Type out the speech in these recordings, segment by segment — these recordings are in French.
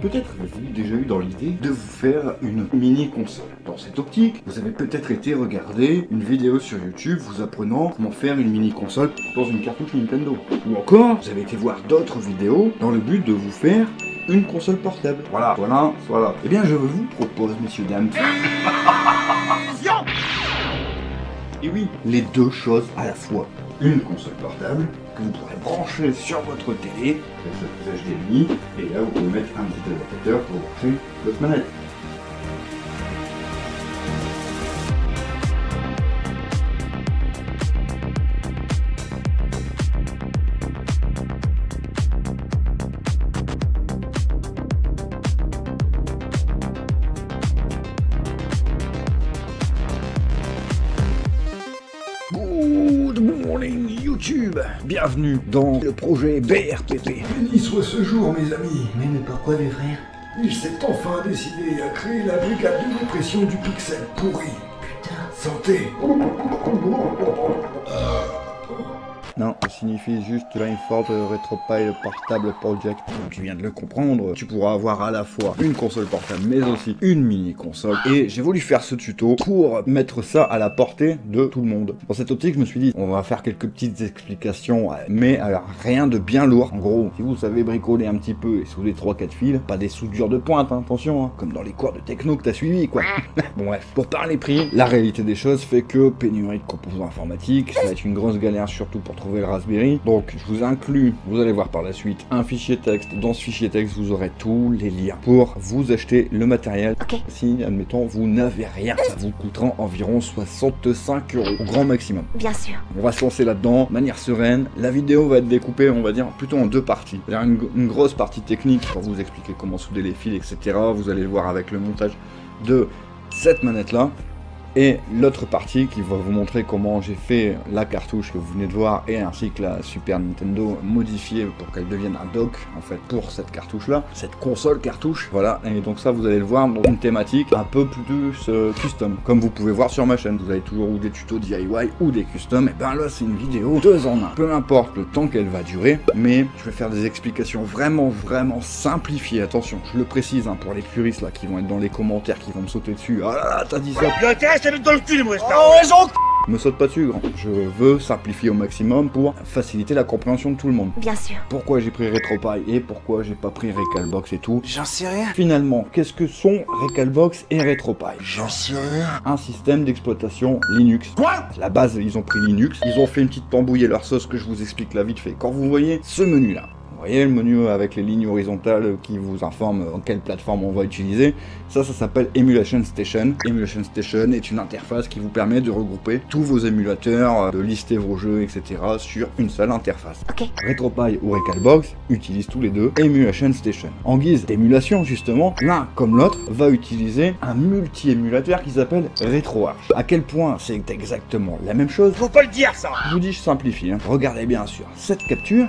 Peut-être avez-vous déjà eu dans l'idée de vous faire une mini-console. Dans cette optique, vous avez peut-être été regarder une vidéo sur YouTube vous apprenant comment faire une mini-console dans une cartouche Nintendo. Ou encore, vous avez été voir d'autres vidéos dans le but de vous faire une console portable. Voilà. Eh bien, je vous propose, messieurs, dames... Et oui, les deux choses à la fois. Une console portable que vous pourrez brancher sur votre télé avec votre HDMI, et là vous pouvez mettre un petit adaptateur pour brancher votre manette. Good morning YouTube. Bienvenue dans le projet BRPP. Béni soit ce jour, mes amis. Oui, mais pourquoi, mes frères? Il s'est enfin décidé à créer la brigade de répression du pixel pourri. Putain. Santé. Non, ça signifie juste Rainforge Retropile Portable Project. Comme tu viens de le comprendre, tu pourras avoir à la fois une console portable, mais aussi une mini-console. Et j'ai voulu faire ce tuto pour mettre ça à la portée de tout le monde. Dans cette optique, je me suis dit, on va faire quelques petites explications, mais alors, rien de bien lourd. En gros, si vous savez bricoler un petit peu et souder 3-4 fils, pas des soudures de pointe, hein, attention, hein, comme dans les cours de techno que t'as suivi, quoi. Bon bref, pour parler prix, la réalité des choses fait que pénurie de composants informatiques, ça va être une grosse galère surtout pour trouver le Raspberry. Donc je vous inclus, vous allez voir par la suite, un fichier texte. Dans ce fichier texte, vous aurez tous les liens pour vous acheter le matériel. Ok. Si, admettons, vous n'avez rien, ça vous coûtera environ 65 € au grand maximum. Bien sûr. On va se lancer là-dedans, de manière sereine. La vidéo va être découpée, on va dire, plutôt en deux parties. C'est-à-dire une grosse partie technique pour vous expliquer comment souder les fils, etc. Vous allez le voir avec le montage de cette manette-là. Et l'autre partie qui va vous montrer comment j'ai fait la cartouche que vous venez de voir et ainsi que la Super Nintendo modifiée pour qu'elle devienne un dock en fait pour cette cartouche là, cette console cartouche. Voilà, et donc ça vous allez le voir dans une thématique un peu plus custom, comme vous pouvez voir sur ma chaîne. Vous avez toujours ou des tutos DIY ou des custom, et ben là c'est une vidéo 2 en 1. Peu importe le temps qu'elle va durer, mais je vais faire des explications vraiment simplifiées. Attention, je le précise hein, pour les puristes là qui vont être dans les commentaires, qui vont me sauter dessus. Ah là là, t'as dit ça. Dans le cul, moi, Me saute pas dessus, grand. Je veux simplifier au maximum pour faciliter la compréhension de tout le monde. Bien sûr. Pourquoi j'ai pris RetroPie et pourquoi j'ai pas pris Recalbox et tout. J'en sais rien. Finalement, qu'est-ce que sont Recalbox et RetroPie? J'en sais rien. Un système d'exploitation Linux. Quoi? À la base, ils ont pris Linux. Ils ont fait une petite tambouille et leur sauce que je vous explique là vite fait. Quand vous voyez ce menu-là, vous voyez le menu avec les lignes horizontales qui vous informent en quelle plateforme on va utiliser. Ça s'appelle Emulation Station. Emulation Station est une interface qui vous permet de regrouper tous vos émulateurs, de lister vos jeux, etc. sur une seule interface. Ok. RetroPie ou Recalbox utilisent tous les deux Emulation Station. En guise d'émulation, justement, l'un comme l'autre va utiliser un multi-émulateur qui s'appelle RetroArch. À quel point c'est exactement la même chose? Faut pas le dire, ça. Je vous dis, je simplifie. Hein. Regardez bien sur cette capture.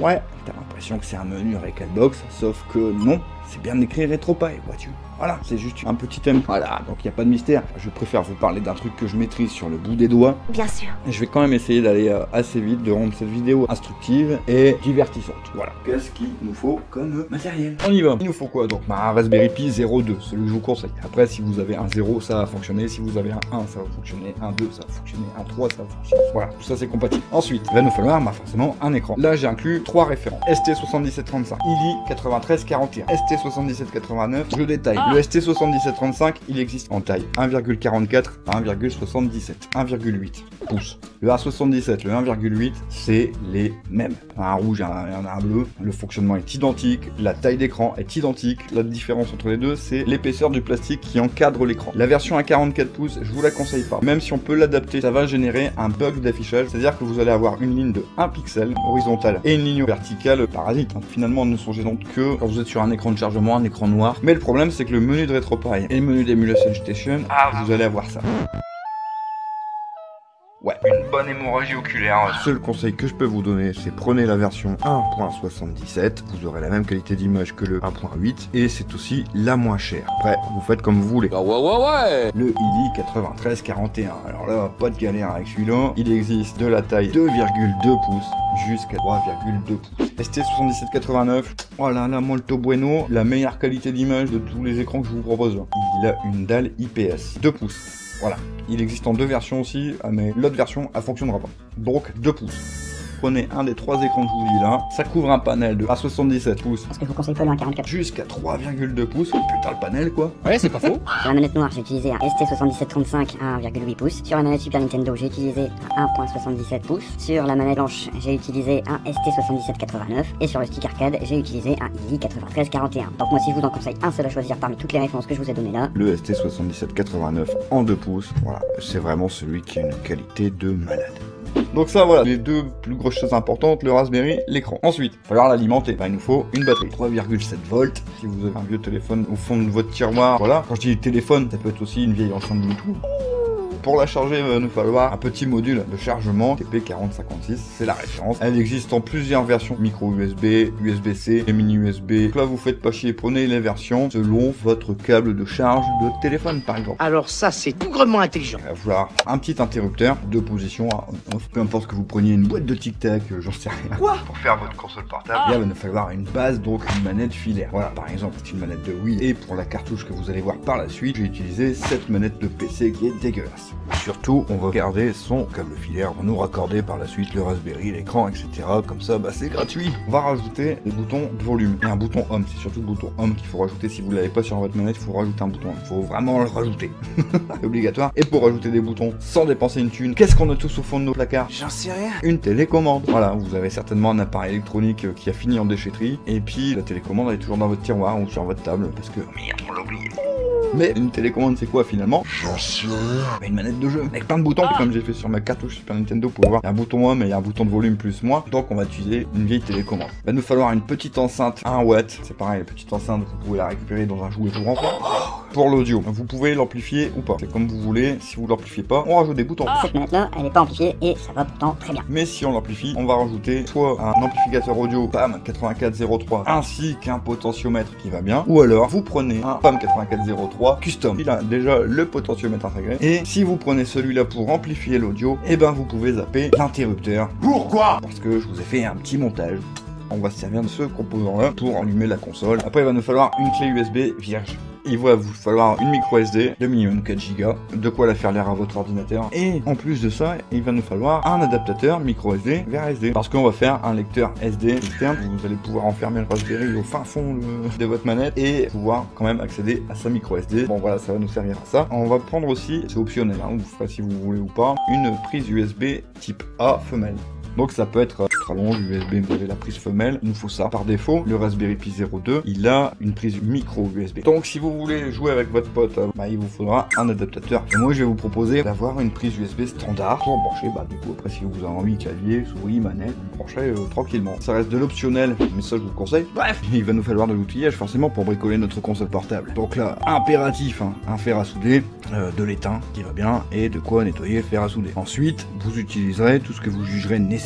Ouais, t'as l'impression que c'est un menu Recalbox, sauf que non, c'est bien écrit RetroPie, vois-tu. Voilà, c'est juste un petit thème. Voilà, donc il n'y a pas de mystère. Je préfère vous parler d'un truc que je maîtrise sur le bout des doigts. Bien sûr. Et je vais quand même essayer d'aller assez vite, de rendre cette vidéo instructive et divertissante. Voilà. Qu'est-ce qu'il nous faut comme matériel? On y va. Il nous faut quoi donc? Un Raspberry Pi 0.2, celui que je vous conseille. Après, si vous avez un 0, ça va fonctionner. Si vous avez un 1, ça va fonctionner. Un 2, ça va fonctionner. Un 3, ça va fonctionner. Voilà, tout ça c'est compatible. Ensuite, il va nous falloir forcément un écran. Là, j'ai inclus 3 référents. ST7735, ILI 9341, ST7789, je détaille. Le ST7735, il existe en taille 1,44 à 1,77, 1,8 pouces. Le A77, le 1,8, c'est les mêmes. Un rouge et un bleu. Le fonctionnement est identique, la taille d'écran est identique. La différence entre les deux, c'est l'épaisseur du plastique qui encadre l'écran. La version à 44 pouces, je vous la conseille pas. Même si on peut l'adapter, ça va générer un bug d'affichage. C'est-à-dire que vous allez avoir une ligne de 1 pixel horizontale et une ligne verticale parasite. Hein. Finalement, elles ne sont gênantes que quand vous êtes sur un écran de chargement, un écran noir. Mais le problème, c'est que le menu de RetroPie et le menu d'Emulation Station, vous allez avoir ça. Ouais, une bonne hémorragie oculaire. Seul conseil que je peux vous donner, c'est prenez la version 1.77. Vous aurez la même qualité d'image que le 1.8 et c'est aussi la moins chère. Après, vous faites comme vous voulez. Ouais. Le ILI 9341. Alors là, pas de galère avec celui-là. Il existe de la taille 2,2 pouces jusqu'à 3,2 pouces. ST7789. Voilà, la molto bueno. La meilleure qualité d'image de tous les écrans que je vous propose. Il a une dalle IPS 2 pouces. Voilà. Il existe en deux versions aussi, mais l'autre version, elle fonctionnera pas. Donc 2 pouces. Prenez un des trois écrans que je vous dis là, ça couvre un panel de 77 pouces. Parce que je vous conseille pas le 1,44. Jusqu'à 3,2 pouces. Putain, le panel quoi. Ouais, c'est pas faux. Sur la manette noire, j'ai utilisé un ST7735 à 1,8 pouces. Sur la manette Super Nintendo, j'ai utilisé un 1.77 pouces. Sur la manette blanche, j'ai utilisé un ST7789. Et sur le stick arcade, j'ai utilisé un ILI 9341. Donc moi, si je vous en conseille un seul à choisir parmi toutes les références que je vous ai données là, le ST7789 en 2 pouces, voilà, c'est vraiment celui qui a une qualité de malade. Donc ça voilà, les deux plus grosses choses importantes, le Raspberry, l'écran. Ensuite, il va falloir l'alimenter. Il nous faut une batterie, 3,7 volts. Si vous avez un vieux téléphone au fond de votre tiroir, voilà. Quand je dis téléphone, ça peut être aussi une vieille enceinte Bluetooth. Pour la charger, il va nous falloir un petit module de chargement TP4056, c'est la référence. Elle existe en plusieurs versions, micro USB, USB-C et mini USB. Donc là, vous faites pas chier, prenez les versions selon votre câble de charge de téléphone, par exemple. Alors ça, c'est bougrement intelligent. Il va falloir un petit interrupteur, deux positions, peu importe que vous preniez une boîte de tic-tac, j'en sais rien. Quoi? Pour faire votre console portable, il va nous falloir une base, donc une manette filaire. Voilà, par exemple, c'est une manette de Wii. Et pour la cartouche que vous allez voir par la suite, j'ai utilisé cette manette de PC qui est dégueulasse. Surtout, on va garder son câble filaire, on va nous raccorder par la suite le Raspberry, l'écran, etc. Comme ça, bah c'est gratuit. On va rajouter des boutons de volume et un bouton Home. C'est surtout le bouton Home qu'il faut rajouter. Si vous l'avez pas sur votre manette, il faut rajouter un bouton. Il faut vraiment le rajouter. C'est obligatoire. Et pour rajouter des boutons sans dépenser une thune, qu'est-ce qu'on a tous au fond de nos placards? J'en sais rien. Une télécommande. Voilà, vous avez certainement un appareil électronique qui a fini en déchetterie. Et puis la télécommande elle est toujours dans votre tiroir ou sur votre table parce que merde, on l'a oublié. Mais une télécommande c'est quoi finalement? J'en sais rien. Une manette de jeu avec plein de boutons, comme j'ai fait sur ma cartouche Super Nintendo pour voir. Il y a un bouton Home et il y a un bouton de volume plus moins. Donc on va utiliser une vieille télécommande. Il va nous falloir une petite enceinte 1 watt. C'est pareil, la petite enceinte, vous pouvez la récupérer dans un jouet pour enfants. Pour l'audio, vous pouvez l'amplifier ou pas. C'est comme vous voulez. Si vous l'amplifiez pas, on rajoute des boutons. cette manette là, elle n'est pas amplifiée et ça va pourtant très bien. Mais si on l'amplifie, on va rajouter soit un amplificateur audio PAM 8403 ainsi qu'un potentiomètre qui va bien, ou alors vous prenez un PAM 8403 custom. Il a déjà le potentiomètre intégré. Et si vous prenez celui-là pour amplifier l'audio, et ben vous pouvez zapper l'interrupteur. Pourquoi? Parce que je vous ai fait un petit montage. On va se servir de ce composant-là pour allumer la console. Après, il va nous falloir une clé USB vierge. Il va vous falloir une micro SD de minimum 4 Go, de quoi la faire lire à votre ordinateur. Et en plus de ça, il va nous falloir un adaptateur micro SD vers SD. Parce qu'on va faire un lecteur SD externe. Vous allez pouvoir enfermer le Raspberry au fin fond de votre manette et pouvoir quand même accéder à sa micro SD. Bon voilà, ça va nous servir à ça. On va prendre aussi, c'est optionnel, hein, vous ferez si vous voulez ou pas, une prise USB type A femelle. Donc ça peut être rallonge USB, vous avez la prise femelle, il nous faut ça. Par défaut, le Raspberry Pi 02, il a une prise micro USB. Donc si vous voulez jouer avec votre pote, bah, il vous faudra un adaptateur. Et moi je vais vous proposer d'avoir une prise USB standard pour brancher, bah du coup après si vous avez envie, clavier, souris, manette, vous branchez tranquillement. Ça reste de l'optionnel, mais ça je vous le conseille. Bref, il va nous falloir de l'outillage forcément pour bricoler notre console portable. Donc là, impératif, hein, un fer à souder, de l'étain qui va bien, et de quoi nettoyer le fer à souder. Ensuite, vous utiliserez tout ce que vous jugerez nécessaire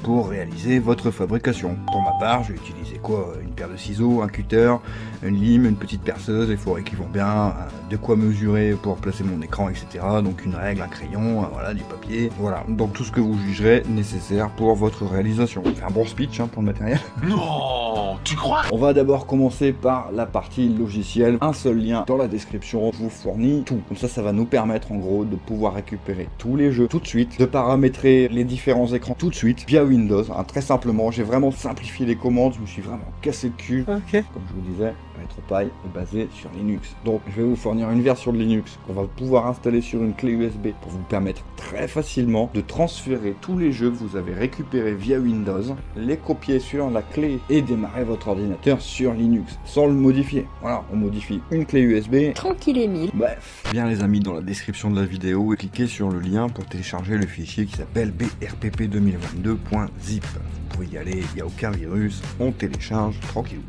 pour réaliser votre fabrication. Pour ma part, je vais utiliser quoi? Une paire de ciseaux, un cutter, une lime, une petite perceuse, les forêts qui vont bien, de quoi mesurer pour placer mon écran, etc. Donc une règle, un crayon, voilà, du papier, voilà. Donc tout ce que vous jugerez nécessaire pour votre réalisation. On fait un bon speech hein, pour le matériel. Non, tu crois? On va d'abord commencer par la partie logicielle. Un seul lien dans la description vous fournit tout. Comme ça va nous permettre en gros de pouvoir récupérer tous les jeux tout de suite, de paramétrer les différents écrans tout de suite via Windows. Hein, très simplement, j'ai vraiment simplifié les commandes, je me suis vraiment cassé le cul. Comme je vous disais, RetroPie est basé sur Linux. Donc je vais vous fournir une version de Linux qu'on va pouvoir installer sur une clé USB pour vous permettre très facilement de transférer tous les jeux que vous avez récupérés via Windows, les copier sur la clé et démarrer votre ordinateur sur Linux sans le modifier. Voilà, on modifie une clé USB. Tranquille Emile. Bref, bien les amis, dans la description de la vidéo et cliquez sur le lien pour télécharger le fichier qui s'appelle brpp2022.zip. Vous pouvez y aller, il n'y a aucun virus, on télécharge tranquillou.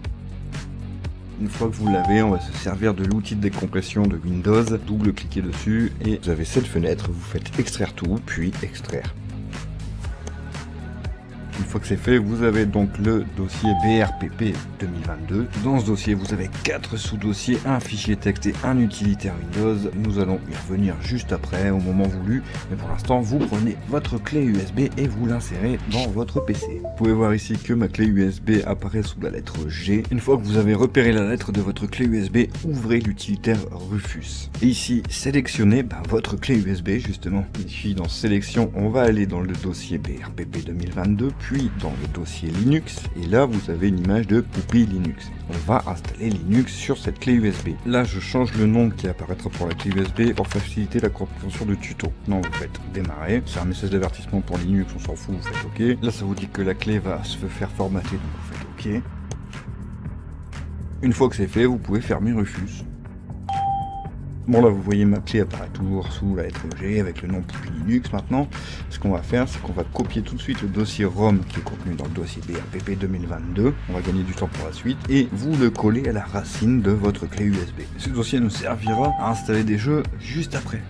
Une fois que vous l'avez, on va se servir de l'outil de décompression de Windows, double-cliquez dessus et vous avez cette fenêtre, vous faites extraire tout, puis extraire. fois que c'est fait, vous avez donc le dossier BRPP 2022. Dans ce dossier, vous avez 4 sous-dossiers, un fichier texte et un utilitaire Windows. Nous allons y revenir juste après, au moment voulu. Mais pour l'instant, vous prenez votre clé USB et vous l'insérez dans votre PC. Vous pouvez voir ici que ma clé USB apparaît sous la lettre G. Une fois que vous avez repéré la lettre de votre clé USB, ouvrez l'utilitaire Rufus. Et ici, sélectionnez votre clé USB justement. Ici, dans Sélection, on va aller dans le dossier BRPP 2022, puis dans le dossier Linux. Et là, vous avez une image de Puppy Linux. On va installer Linux sur cette clé USB. Là, je change le nom qui apparaîtra pour la clé USB pour faciliter la compréhension de tuto. Non, vous faites démarrer. C'est un message d'avertissement pour Linux, on s'en fout, vous faites OK. Là, ça vous dit que la clé va se faire formater, donc vous faites OK. Une fois que c'est fait, vous pouvez fermer Rufus. Bon, là, vous voyez ma clé apparaît toujours sous la lettre G avec le nom Puppy Linux. Maintenant, ce qu'on va faire, c'est qu'on va copier tout de suite le dossier ROM qui est contenu dans le dossier BRPP 2022. On va gagner du temps pour la suite. Et vous le collez à la racine de votre clé USB. Ce dossier nous servira à installer des jeux juste après.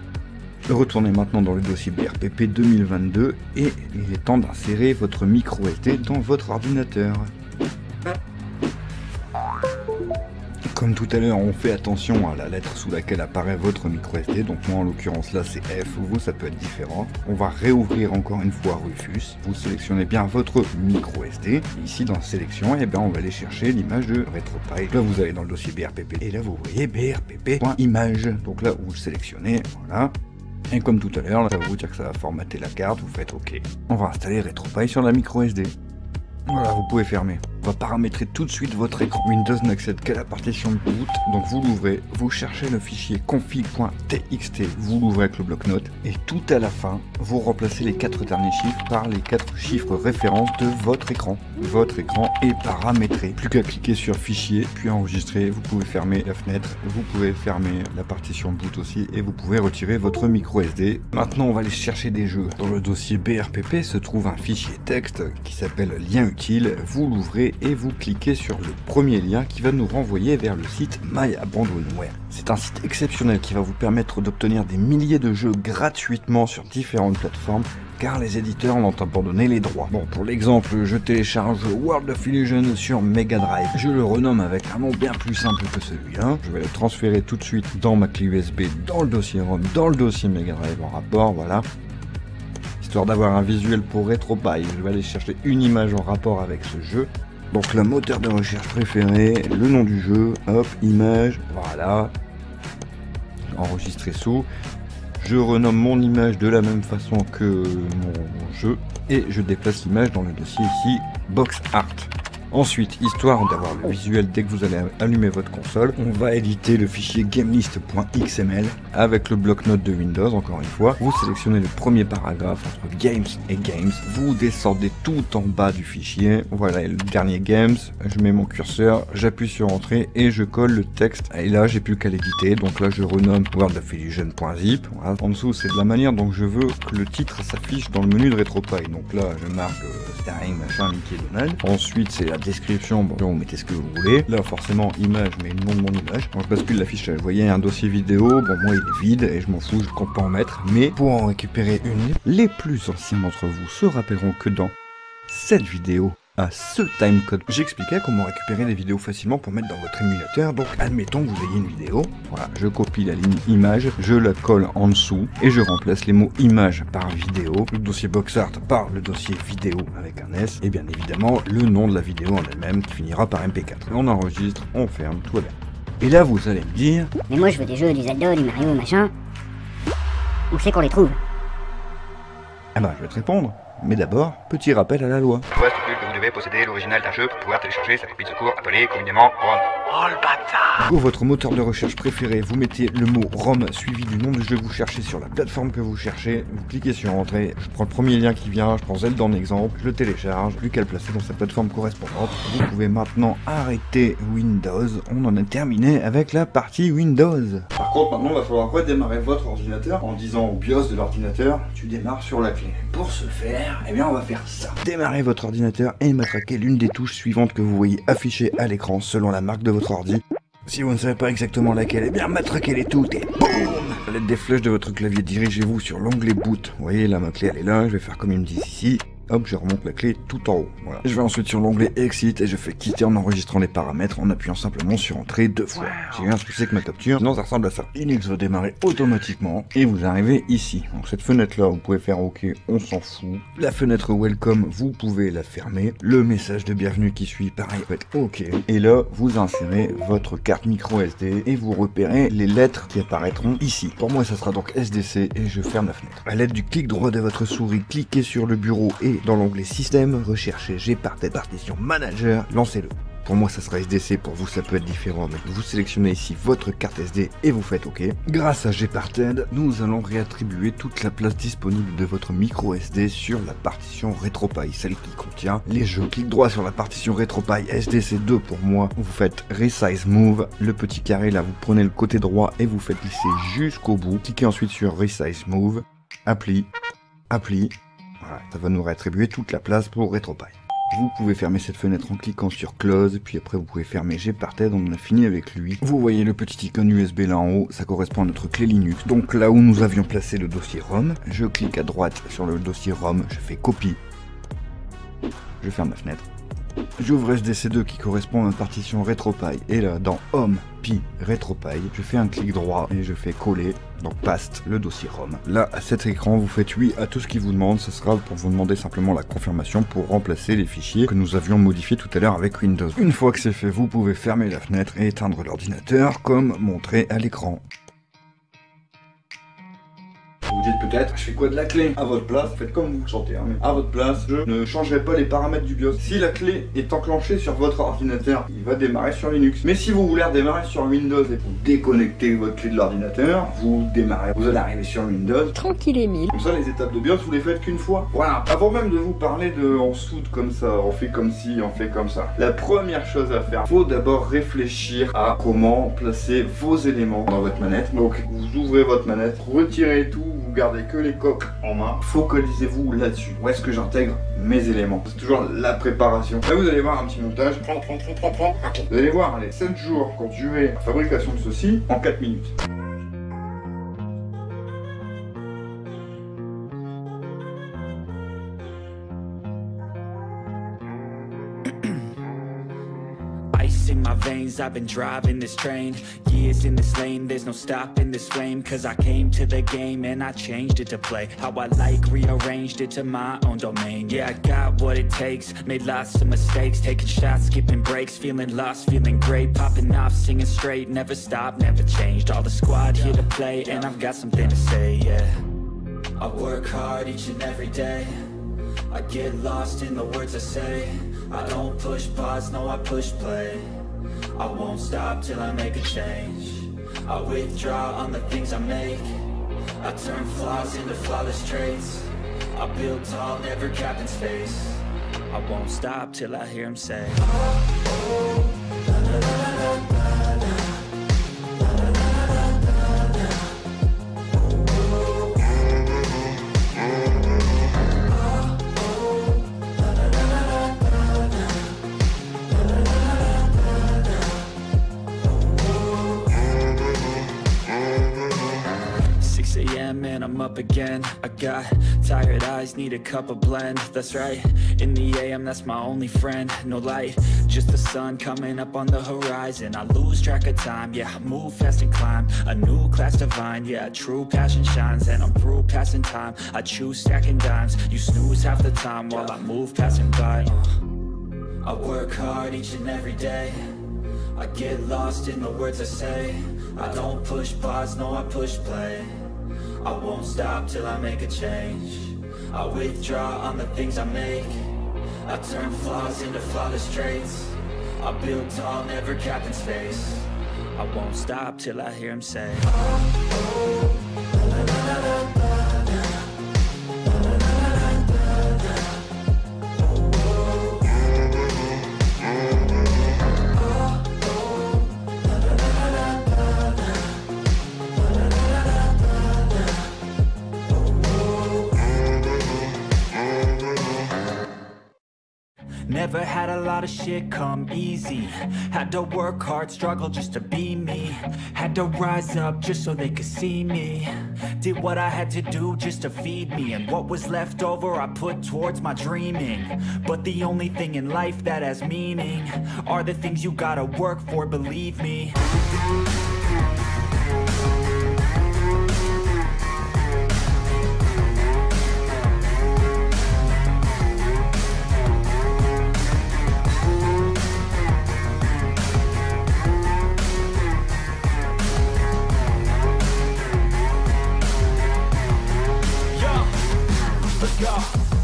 Retournez maintenant dans le dossier BRPP 2022 et il est temps d'insérer votre micro SD dans votre ordinateur. Comme tout à l'heure, on fait attention à la lettre sous laquelle apparaît votre micro SD, donc moi en l'occurrence là c'est F, vous ça peut être différent. On va réouvrir encore une fois Rufus, vous sélectionnez bien votre micro SD, et ici dans sélection, et bien on va aller chercher l'image de RetroPie. Là vous allez dans le dossier BRPP, et là vous voyez brpp.image, donc là vous le sélectionnez, voilà. Et comme tout à l'heure, ça va vous dire que ça va formater la carte, vous faites OK. On va installer RetroPie sur la micro SD. Voilà, vous pouvez fermer. On va paramétrer tout de suite votre écran. Windows n'accède qu'à la partition de boot, donc vous l'ouvrez, vous cherchez le fichier config.txt, vous l'ouvrez avec le bloc-notes, et tout à la fin, vous remplacez les 4 derniers chiffres par les 4 chiffres références de votre écran. Votre écran est paramétré. Plus qu'à cliquer sur fichier, puis enregistrer, vous pouvez fermer la fenêtre, vous pouvez fermer la partition de boot aussi, et vous pouvez retirer votre micro SD. Maintenant, on va aller chercher des jeux. Dans le dossier BRPP se trouve un fichier texte qui s'appelle lien utile, vous l'ouvrez et vous cliquez sur le premier lien qui va nous renvoyer vers le site MyAbandonware. C'est un site exceptionnel qui va vous permettre d'obtenir des milliers de jeux gratuitement sur différentes plateformes car les éditeurs ont abandonné les droits. Bon, pour l'exemple, je télécharge World of Illusion sur Mega Drive. Je le renomme avec un nom bien plus simple que celui-là. Je vais le transférer tout de suite dans ma clé USB, dans le dossier ROM, dans le dossier Mega Drive en rapport, voilà. Histoire d'avoir un visuel pour RetroPie, je vais aller chercher une image en rapport avec ce jeu. Donc le moteur de recherche préféré, le nom du jeu, hop, image, voilà. Enregistré sous. Je renomme mon image de la même façon que mon jeu. Et je déplace l'image dans le dossier ici, Box Art. Ensuite, histoire d'avoir le visuel dès que vous allez allumer votre console, on va éditer le fichier gamelist.xml avec le bloc-notes de Windows, encore une fois. Vous sélectionnez le premier paragraphe entre Games et Games, vous descendez tout en bas du fichier, voilà le dernier Games, je mets mon curseur, j'appuie sur Entrée et je colle le texte. Et là, j'ai plus qu'à l'éditer, donc là je renomme worldofillusion.zip. Voilà. En dessous, c'est de la manière dont je veux que le titre s'affiche dans le menu de RetroPie. Donc là, je marque Starring, machin, Mickey Donald. Ensuite, c'est la description, bon, vous mettez ce que vous voulez. Là, forcément, image, mais le nom de mon image. Quand je bascule l'affichage, vous voyez un dossier vidéo, bon, moi il est vide et je m'en fous, je compte pas en mettre. Mais pour en récupérer une, les plus anciens d'entre vous se rappelleront que dans cette vidéo, à ce timecode, j'expliquais comment récupérer des vidéos facilement pour mettre dans votre émulateur. Donc admettons que vous ayez une vidéo, voilà, je copie la ligne image, je la colle en dessous et je remplace les mots image par vidéo, le dossier boxart par le dossier vidéo avec un S et bien évidemment le nom de la vidéo en elle-même qui finira par MP4. On enregistre, on ferme, tout va bien. Et là vous allez me dire, mais moi je veux des jeux, du Zelda, du Mario, machin. Où c'est qu'on les trouve? Ah bah je vais te répondre. Mais d'abord, petit rappel à la loi. La loi stipule que vous devez posséder l'original d'un jeu pour pouvoir télécharger sa copie de secours appelée communément ROM. Oh le bâtard! Pour votre moteur de recherche préféré, vous mettez le mot ROM suivi du nom du jeu que vous cherchez sur la plateforme que vous cherchez, vous cliquez sur Entrée, je prends le premier lien qui vient, je prends Zelda en exemple, je le télécharge, plus qu'à le placer dans sa plateforme correspondante. Vous pouvez maintenant arrêter Windows, on en a terminé avec la partie Windows. Par contre, maintenant, il va falloir redémarrer votre ordinateur en disant au BIOS de l'ordinateur, tu démarres sur la clé. Pour ce faire, eh bien on va faire ça. Démarrez votre ordinateur et matraquez l'une des touches suivantes que vous voyez affichées à l'écran selon la marque de votre ordi. Si vous ne savez pas exactement laquelle, eh bien matraquez-les toutes et boum! À l'aide des flèches de votre clavier, dirigez-vous sur l'onglet boot. Vous voyez là, ma clé elle est là, je vais faire comme ils me disent ici. hop, je remonte la clé tout en haut. Voilà. Je vais ensuite sur l'onglet Exit et je fais quitter en enregistrant les paramètres en appuyant simplement sur Entrée 2 fois. J'ai eu un souci avec ma capture, sinon ça ressemble à ça. Linux va démarrer automatiquement et vous arrivez ici. Donc cette fenêtre là, vous pouvez faire OK, on s'en fout. La fenêtre Welcome, vous pouvez la fermer. Le message de bienvenue qui suit, pareil, vous faites OK. Et là, vous insérez votre carte micro SD et vous repérez les lettres qui apparaîtront ici. Pour moi, ça sera donc SDC et je ferme la fenêtre. À l'aide du clic droit de votre souris, cliquez sur le bureau et dans l'onglet Système, recherchez Gparted partition Manager, lancez-le. Pour moi, ça sera SDC, pour vous, ça peut être différent, mais vous sélectionnez ici votre carte SD et vous faites OK. Grâce à Gparted, nous allons réattribuer toute la place disponible de votre micro SD sur la partition RetroPie, celle qui contient les jeux. Clic droit sur la partition RetroPie SDC2 pour moi, vous faites Resize Move, le petit carré là, vous prenez le côté droit et vous faites glisser jusqu'au bout. Cliquez ensuite sur Resize Move, Appli, voilà, ça va nous réattribuer toute la place pour RetroPie. Vous pouvez fermer cette fenêtre en cliquant sur Close, puis après vous pouvez fermer Gparted, on a fini avec lui. Vous voyez le petit icône USB là en haut, ça correspond à notre clé Linux. Donc là où nous avions placé le dossier ROM, je clique à droite sur le dossier ROM, je fais copie, je ferme la fenêtre. J'ouvre SDC2 qui correspond à ma partition RetroPie et là dans Home Pi RetroPie, je fais un clic droit et je fais coller, donc paste le dossier ROM. Là à cet écran vous faites oui à tout ce qu'il vous demande, ce sera pour vous demander simplement la confirmation pour remplacer les fichiers que nous avions modifiés tout à l'heure avec Windows. Une fois que c'est fait, vous pouvez fermer la fenêtre et éteindre l'ordinateur comme montré à l'écran. Vous dites peut-être, je fais quoi de la clé? À votre place, faites comme vous le sentez, hein, mais à votre place, je ne changerai pas les paramètres du BIOS. Si la clé est enclenchée sur votre ordinateur, il va démarrer sur Linux. Mais si vous voulez redémarrer sur Windows et vous déconnectez votre clé de l'ordinateur, vous démarrez, vous allez arriver sur Windows. Tranquille Émile. Comme ça, les étapes de BIOS, vous les faites qu'une fois. Voilà. Avant même de vous parler de on soude comme ça, on fait comme ci, on fait comme ça. La première chose à faire, faut d'abord réfléchir à comment placer vos éléments dans votre manette. Donc, vous ouvrez votre manette, retirez tout, vous gardez que les coques en main, focalisez-vous là-dessus. Où est-ce que j'intègre mes éléments? C'est toujours la préparation. Là vous allez voir un petit montage. Vous allez voir, allez, 7 jours qui ont duré la fabrication de ceci en 4 minutes. In my veins, I've been driving this train. Years in this lane, there's no stopping this flame. Cause I came to the game and I changed it to play how I like, rearranged it to my own domain. Yeah, I got what it takes, made lots of mistakes, taking shots, skipping breaks, feeling lost, feeling great, popping off, singing straight, never stopped, never changed. All the squad here to play and I've got something to say, yeah. I work hard each and every day, I get lost in the words I say. I don't push pause, no I push play. I won't stop till I make a change. I withdraw on the things I make. I turn flaws into flawless traits. I build tall, never capped in space. I won't stop till I hear him say, oh, la, la, la, la, la, la. And I'm up again. I got tired eyes, need a cup of blend. That's right, in the AM, that's my only friend. No light, just the sun coming up on the horizon. I lose track of time, yeah, I move fast and climb a new class divine, yeah, true passion shines. And I'm through passing time, I choose stacking dimes. You snooze half the time while I move passing by. I work hard each and every day, I get lost in the words I say. I don't push pause, no I push play. I won't stop till I make a change. I withdraw on the things I make. I turn flaws into flawless traits. I build tall, never capped in space. I won't stop till I hear him say, oh, oh, la, la, la, la, la. Never had a lot of shit come easy. Had to work hard, struggle just to be me. Had to rise up just so they could see me. Did what I had to do just to feed me. And what was left over I put towards my dreaming. But the only thing in life that has meaning are the things you gotta work for, believe me.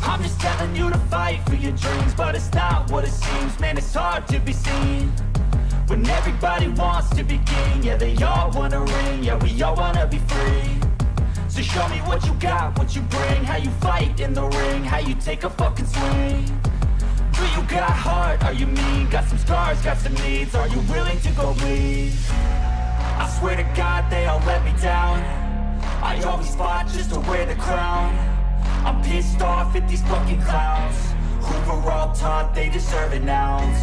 I'm just telling you to fight for your dreams, but it's not what it seems. Man, it's hard to be seen when everybody wants to be king. Yeah, they all wanna ring, yeah, we all wanna be free. So show me what you got, what you bring, how you fight in the ring, how you take a fucking swing. Do you got heart, are you mean? Got some scars, got some needs, are you willing to go bleed? I swear to God they all let me down. I always fought just to wear the crown. I'm pissed off at these fucking clowns who were all taught they deserve an ounce.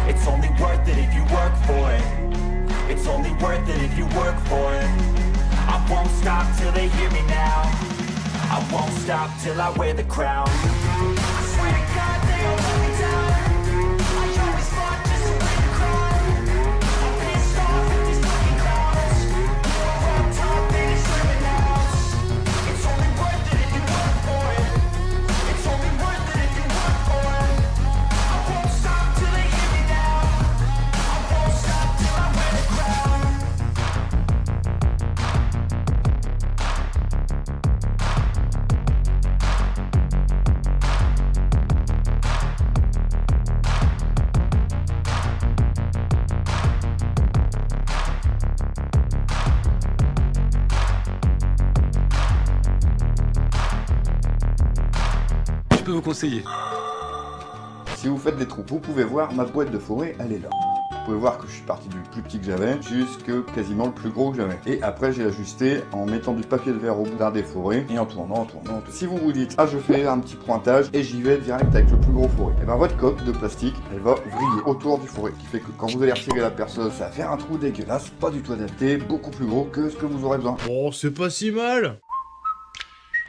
It's only worth it if you work for it. It's only worth it if you work for it. I won't stop till they hear me now. I won't stop till I wear the crown. I swear to God they all let me down. I always fought just to wear the crown. I'm pissed off at these fucking clowns who were all taught they deserve an ounce. It's only worth it if you work for it. It's only worth it if you work for it. I won't stop till they hear me now. I won't stop till I wear the crown. Je peux vous conseiller. Si vous faites des trous, vous pouvez voir ma boîte de forêt, elle est là. Vous pouvez voir que je suis parti du plus petit que j'avais jusque quasiment le plus gros que j'avais. Et après j'ai ajusté en mettant du papier de verre au bout d'un des forêts et en tournant. Si vous vous dites, ah je fais un petit pointage et j'y vais direct avec le plus gros forêt, et ben votre coque de plastique, elle va vriller autour du forêt. Ce qui fait que quand vous allez retirer la perceuse, ça va faire un trou dégueulasse, pas du tout adapté, beaucoup plus gros que ce que vous aurez besoin. Oh, c'est pas si mal.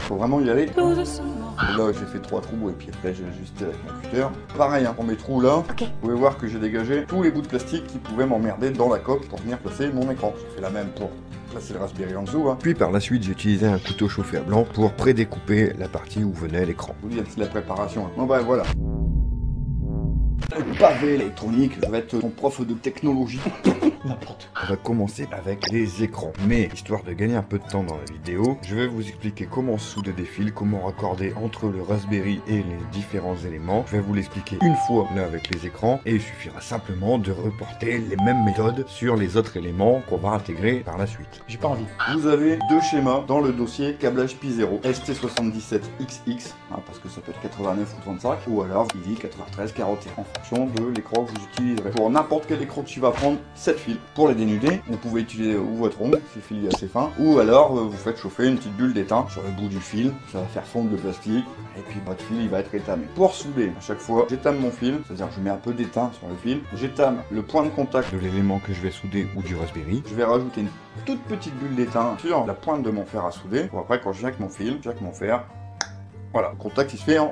Faut vraiment y aller. Et là j'ai fait 3 trous et puis après j'ai ajusté avec mon cutter. Pareil, hein, pour mes trous là, vous pouvez voir que j'ai dégagé tous les bouts de plastique qui pouvaient m'emmerder dans la coque pour venir placer mon écran. J'ai fait la même pour placer le Raspberry en dessous. Hein. Puis par la suite j'ai utilisé un couteau chauffé à blanc pour prédécouper la partie où venait l'écran. Je vous dis, c'est la préparation. Hein. Bon bah voilà. Le pavé électronique, je vais être ton prof de technologie. N'importe quoi. On va commencer avec les écrans. Mais, histoire de gagner un peu de temps dans la vidéo, je vais vous expliquer comment souder des fils, comment raccorder entre le Raspberry et les différents éléments. Je vais vous l'expliquer une fois là avec les écrans et il suffira simplement de reporter les mêmes méthodes sur les autres éléments qu'on va intégrer par la suite. J'ai pas envie. Vous avez 2 schémas dans le dossier câblage Pi0 ST77XX, hein, parce que ça peut être 89 ou 35, ou alors il dit 93, 41 en fonction de l'écran que vous utiliserez. Pour n'importe quel écran tu vas prendre 7 fils. Pour les dénuder, vous pouvez utiliser ou votre ongle, si le fil est assez fin, ou alors vous faites chauffer une petite bulle d'étain sur le bout du fil, ça va faire fondre le plastique, et puis votre fil il va être étamé. Pour souder, à chaque fois, j'étame mon fil, c'est-à-dire que je mets un peu d'étain sur le fil, j'étame le point de contact de l'élément que je vais souder ou du Raspberry, je vais rajouter une toute petite bulle d'étain sur la pointe de mon fer à souder, pour après quand je viens avec mon fil, avec mon fer, voilà, le contact il se fait en...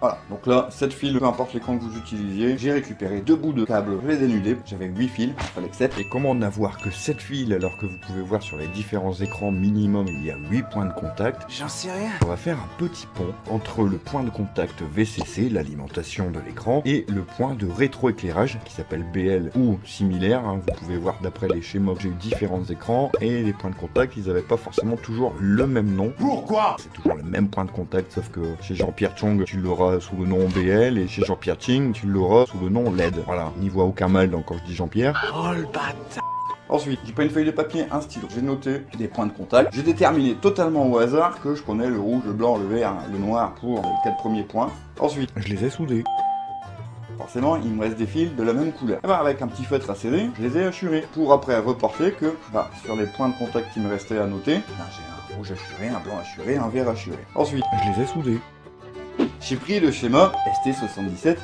Voilà, donc là, 7 fils, peu importe l'écran que vous utilisiez, j'ai récupéré 2 bouts de câble, je les ai dénudés, j'avais 8 fils, il fallait que 7. Et comment n'avoir que 7 fils alors que vous pouvez voir sur les différents écrans minimum, il y a 8 points de contact? J'en sais rien. On va faire un petit pont entre le point de contact VCC, l'alimentation de l'écran, et le point de rétroéclairage qui s'appelle BL ou similaire, hein. Vous pouvez voir d'après les schémas que j'ai eu différents écrans, et les points de contact, ils n'avaient pas forcément toujours le même nom. Pourquoi? C'est toujours le même point de contact, sauf que chez Jean-Pierre Chong, tu l'auras sous le nom BL et chez Jean-Pierre Ching, tu l'auras sous le nom LED. Voilà, n'y voit aucun mal quand je dis Jean-Pierre. Oh le bâtard. Ensuite, j'ai pris une feuille de papier, un stylo. J'ai noté des points de contact. J'ai déterminé totalement au hasard que je prenais le rouge, le blanc, le vert, le noir pour les 4 premiers points. Ensuite, je les ai soudés. Forcément, il me reste des fils de la même couleur. Et ben, avec un petit feutre à serrer, je les ai hachurés. Pour après reporter que, sur les points de contact qui me restaient à noter, j'ai un rouge hachuré, un blanc hachuré, un vert hachuré. Ensuite, je les ai soudés. J'ai pris le schéma ST77XX.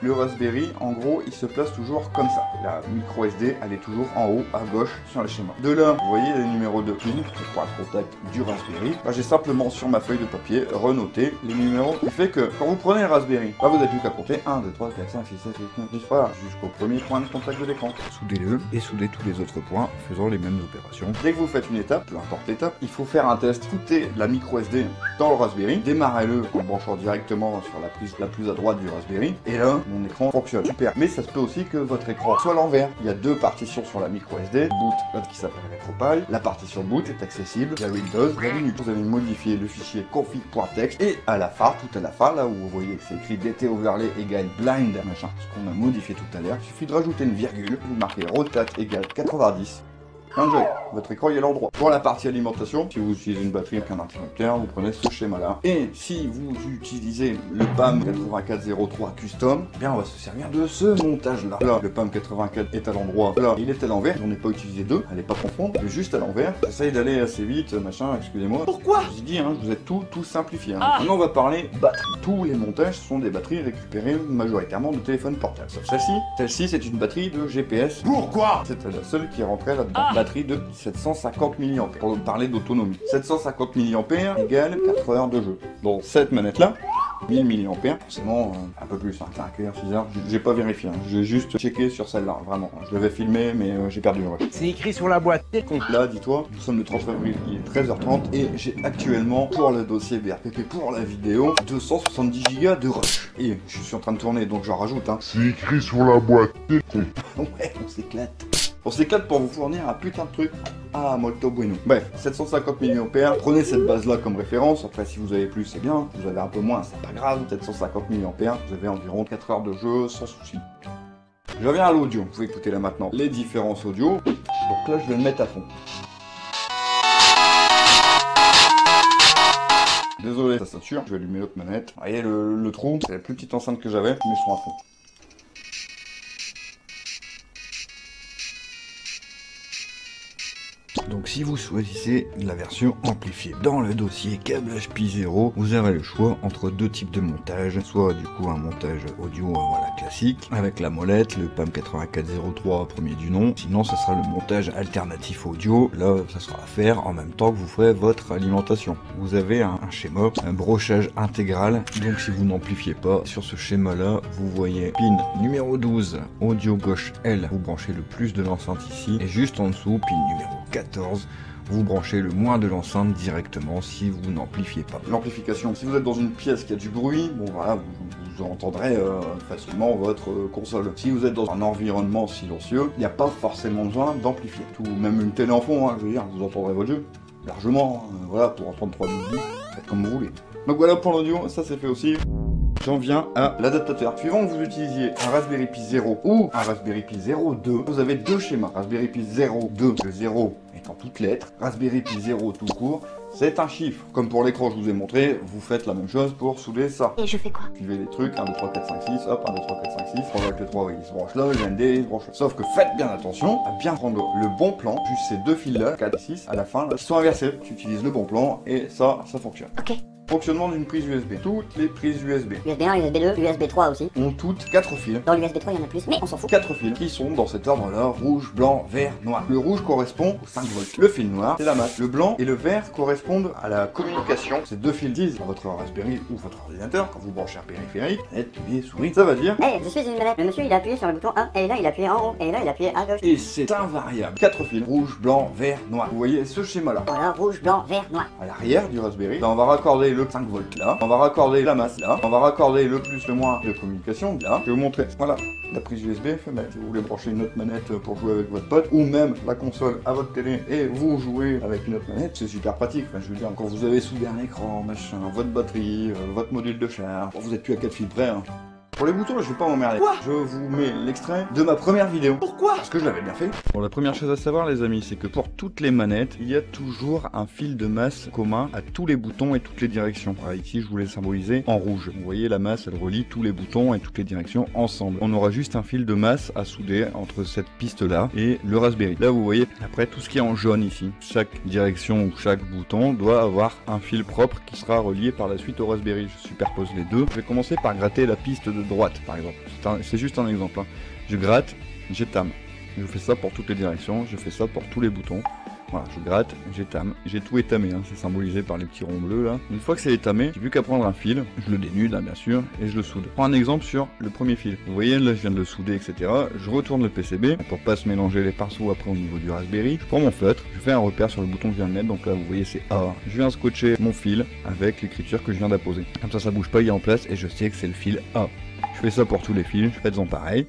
Le Raspberry, en gros, il se place toujours comme ça. La micro SD, elle est toujours en haut, à gauche, sur le schéma. De là, vous voyez le numéro de pin, c'est pour le contact du Raspberry. Là, j'ai simplement sur ma feuille de papier renoté les numéros. Ce qui fait que quand vous prenez le Raspberry, là, vous n'avez plus qu'à compter 1, 2, 3, 4, 5, 6, 7, 8, 9, 10, voilà, jusqu'au premier point de contact de l'écran. Soudez-le et soudez tous les autres points, faisant les mêmes opérations. Dès que vous faites une étape, peu importe l'étape, il faut faire un test. Foutez la micro SD dans le Raspberry, démarrez-le en branchant directement sur la prise la plus à droite du Raspberry, et là, mon écran fonctionne. Super. Mais ça se peut aussi que votre écran soit à l'envers. Il y a deux partitions sur la micro SD, boot, l'autre qui s'appelle RetroPie. La partition boot est accessible via Windows, via Linux. Vous avez modifié le fichier config.txt, et à la fin, tout à la fin, là où vous voyez que c'est écrit DT overlay égale blind, machin, ce qu'on a modifié tout à l'heure, il suffit de rajouter une virgule, vous marquez rotate égale 90. Enjoy. Votre écran il est à l'endroit. Pour la partie alimentation, si vous utilisez une batterie avec un interrupteur, vous prenez ce schéma là. Et si vous utilisez le PAM 8403 Custom, eh bien on va se servir de ce montage là. Là, le PAM 84 est à l'endroit. Là, il est à l'envers. On n'est pas utilisé deux. Allez pas confondre. Il est juste à l'envers. J'essaye d'aller assez vite, machin, excusez-moi. Pourquoi? Je vous ai dit, hein, je vous ai tout simplifié. Hein. Maintenant on va parler batterie. Tous les montages sont des batteries récupérées majoritairement de téléphones portables. Sauf celle-ci. Celle-ci c'est une batterie de GPS. Pourquoi? C'est la seule qui est rentrée là-dedans. Batterie de 750 mAh. Pour parler d'autonomie. 750 mAh égale 4 heures de jeu. Dans cette manette là, 1000 mAh, forcément un peu plus, hein, 5 heures, 6 heures, j'ai pas vérifié, hein. J'ai juste checké sur celle-là, vraiment. Je devais filmer, mais j'ai perdu le rush. C'est écrit sur la boîte, t'es con. Là, dis-toi, nous sommes le 30 février, il est 13h30, et j'ai actuellement, pour le dossier BRPP, pour la vidéo, 270 Go de rush. Et je suis en train de tourner, donc j'en rajoute, hein. C'est écrit sur la boîte, t'es con. Ouais, on s'éclate. On s'éclate pour vous fournir un putain de truc à molto bueno. Bref, 750 mAh, prenez cette base-là comme référence. Après, si vous avez plus, c'est bien. Si vous avez un peu moins, c'est pas grave. 750 mAh, vous avez environ 4 heures de jeu sans souci. Je reviens à l'audio. Vous pouvez écouter là maintenant les différences audio. Donc là, je vais le mettre à fond. Désolé, ça sature. Je vais allumer l'autre manette. Vous voyez le trou, c'est la plus petite enceinte que j'avais, mais ils sont à fond. Donc si vous choisissez la version amplifiée, dans le dossier câblage Pi0, vous avez le choix entre deux types de montage, soit du coup un montage audio voilà, classique, avec la molette, le PAM 8403 premier du nom, sinon ça sera le montage alternatif audio, là ça sera à faire en même temps que vous ferez votre alimentation. Vous avez un schéma, un brochage intégral, donc si vous n'amplifiez pas, sur ce schéma là, vous voyez pin numéro 12, audio gauche L, vous branchez le plus de l'enceinte ici, et juste en dessous, pin numéro 14, vous branchez le moins de l'enceinte directement si vous n'amplifiez pas. L'amplification, si vous êtes dans une pièce qui a du bruit, bon voilà, vous entendrez facilement votre console. Si vous êtes dans un environnement silencieux, il n'y a pas forcément besoin d'amplifier. Tout, même une télé en fond, hein, je veux dire, vous entendrez votre jeu largement, voilà, pour entendre 3 musiques, faites comme vous voulez. Donc voilà pour l'audio, ça c'est fait aussi. J'en viens à l'adaptateur. Suivant que vous utilisiez un Raspberry Pi 0 ou un Raspberry Pi 02, vous avez deux schémas. Raspberry Pi 02, le 0 étant toutes lettres. Raspberry Pi 0 tout court, c'est un chiffre. Comme pour l'écran je vous ai montré, vous faites la même chose pour souder ça. Et je fais quoi? Suivez les trucs, 1, 2, 3, 4, 5, 6, hop, 1, 2, 3, 4, 5, 6. On voit que le 3, oui, il se branche là, le ND, il se branche là. Sauf que faites bien attention à bien prendre le bon plan, juste ces deux fils là, 4 et 6, à la fin, là, qui sont inversés. Tu utilises le bon plan et ça fonctionne. Ok. Fonctionnement d'une prise USB. Toutes les prises USB USB 1, USB 2, USB 3 aussi. ont toutes 4 fils. Dans l'USB 3, il y en a plus, mais on s'en fout. 4 fils qui sont dans cet ordre-là, rouge, blanc, vert, noir. Le rouge correspond aux 5 volts. Le fil noir, c'est la masse. Le blanc et le vert correspondent à la communication. Ces deux fils disent à votre Raspberry ou votre ordinateur, quand vous branchez un périphérique, manette, clavier, souris, ça va dire. Hey, je suis une manette. Le monsieur, il a appuyé sur le bouton 1, et là, il a appuyé en haut, et là, il a appuyé à gauche. Et c'est invariable. 4 fils, rouge, blanc, vert, noir. Vous voyez ce schéma-là. Voilà, rouge, blanc, vert, noir. À l'arrière du Raspberry, là, on va raccorder le 5 volts là. On va raccorder la masse là, on va raccorder le plus, le moins de communication là. Je vais vous montrer, voilà, la prise USB femelle. Si vous voulez brancher une autre manette pour jouer avec votre pote, ou même la console à votre télé et vous jouez avec une autre manette, c'est super pratique. Enfin, je veux dire, quand vous avez soudé un écran, machin, votre batterie, votre module de charge, vous êtes plus à 4 fils près, hein. Pour les boutons, là, je vais pas m'emmerder. Je vous mets l'extrait de ma première vidéo. Pourquoi? Parce que je l'avais bien fait. Bon, la première chose à savoir, les amis, c'est que pour toutes les manettes, il y a toujours un fil de masse commun à tous les boutons et toutes les directions. Alors, ici, je voulais symboliser en rouge. Vous voyez, la masse, elle relie tous les boutons et toutes les directions ensemble. On aura juste un fil de masse à souder entre cette piste-là et le Raspberry. Là, vous voyez, après, tout ce qui est en jaune ici, chaque direction ou chaque bouton doit avoir un fil propre qui sera relié par la suite au Raspberry. Je superpose les deux. Je vais commencer par gratter la piste de droite, par exemple. C'est juste un exemple. Hein. Je gratte, j'étame. Je fais ça pour toutes les directions, je fais ça pour tous les boutons. Voilà, je gratte, j'étame, j'ai tout étamé, hein, c'est symbolisé par les petits ronds bleus là. Une fois que c'est étamé, j'ai plus qu'à prendre un fil, je le dénude hein, bien sûr, et je le soude. Je prends un exemple sur le premier fil. Vous voyez, là je viens de le souder, etc. Je retourne le PCB, pour pas se mélanger les pinceaux après au niveau du Raspberry. Je prends mon feutre, je fais un repère sur le bouton que je viens de mettre, donc là vous voyez c'est A. Je viens scotcher mon fil avec l'écriture que je viens d'apposer. Comme ça bouge pas, il est en place, et je sais que c'est le fil A. Je fais ça pour tous les fils, faites-en pareil.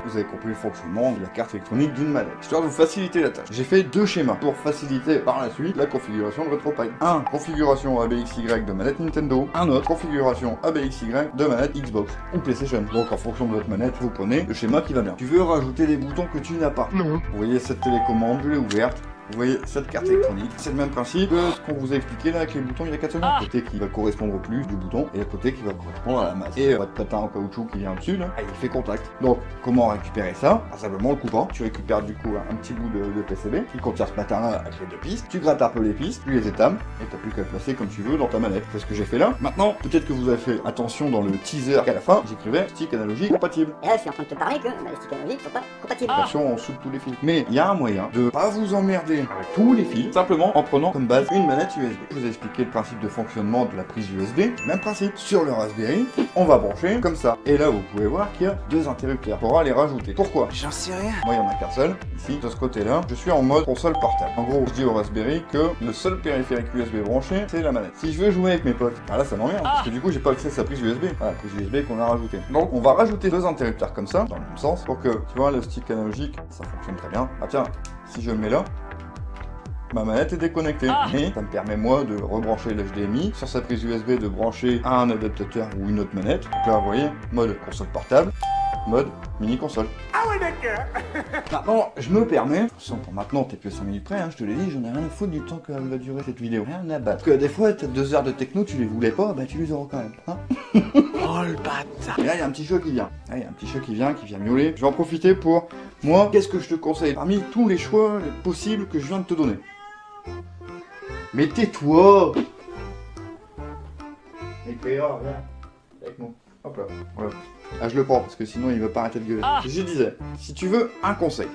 Vous avez compris le fonctionnement de la carte électronique d'une manette. Histoire de vous faciliter la tâche. J'ai fait deux schémas pour faciliter par la suite la configuration de RetroPie. Un, configuration ABXY de manette Nintendo. Un autre, configuration ABXY de manette Xbox ou PlayStation. Donc en fonction de votre manette, vous prenez le schéma qui va bien. Tu veux rajouter des boutons que tu n'as pas? Non. Vous voyez cette télécommande, je l'ai ouverte. Vous voyez cette carte électronique, c'est le même principe que ce qu'on vous a expliqué là avec les boutons il y a 4 secondes. Le côté qui va correspondre au plus du bouton et le côté qui va correspondre à la masse. Et votre patin en caoutchouc qui vient au-dessus là, il fait contact. Donc comment récupérer ça? Simplement le coupant. Tu récupères du coup un petit bout de PCB qui contient ce patin là avec les deux pistes. Tu grattes un peu les pistes, tu les étames et t'as plus qu'à le placer comme tu veux dans ta manette. C'est ce que j'ai fait là. Maintenant, peut-être que vous avez fait attention dans le teaser qu'à la fin, j'écrivais stick analogique compatible. Et là, je suis en train de te parler que les sticks analogiques sont pas compatibles. Attention, on soude tous les fils. Mais il y a un moyen de pas vous emmerder avec tous les fils. Simplement en prenant comme base une manette USB. Je vous ai expliqué le principe de fonctionnement de la prise USB. Même principe. Sur le Raspberry, on va brancher comme ça. Et là, vous pouvez voir qu'il y a deux interrupteurs. On pourra les rajouter. Pourquoi? J'en sais rien. Moi, il n'y en a qu'un seul. Ici, de ce côté-là, je suis en mode console portable. En gros, je dis au Raspberry que le seul périphérique USB branché, c'est la manette. Si je veux jouer avec mes potes, bah là, ça m'emmerde. Parce que du coup, j'ai pas accès à sa prise USB. Voilà, la prise USB qu'on a rajoutée. Donc, on va rajouter deux interrupteurs comme ça, dans le même sens, pour que, tu vois, le stick analogique, ça fonctionne très bien. Ah tiens, si je le mets là, ma manette est déconnectée, mais ça me permet moi de rebrancher l'HDMI sur sa prise USB, de brancher un adaptateur ou une autre manette. Donc là vous voyez, mode console portable, mode mini console. Ah ouais d'accord. Maintenant je me permets, de toute façon pour maintenant t'es plus 5 minutes près, hein, je te l'ai dit, j'en ai rien à foutre du temps que va durer cette vidéo. Rien à battre. Parce que des fois t'as 2 heures de techno, tu les voulais pas, bah tu les auras quand même. Hein. Oh le bâtard. Et là il y a un petit chat qui vient. Là il y a un petit chat qui vient miauler. Je vais en profiter pour moi, qu'est-ce que je te conseille parmi tous les choix possibles que je viens de te donner. Mais tais-toi! Et PA, viens, avec nous. Hop là, voilà. Ah, je le prends parce que sinon il va pas arrêter de gueuler. Je disais, si tu veux un conseil.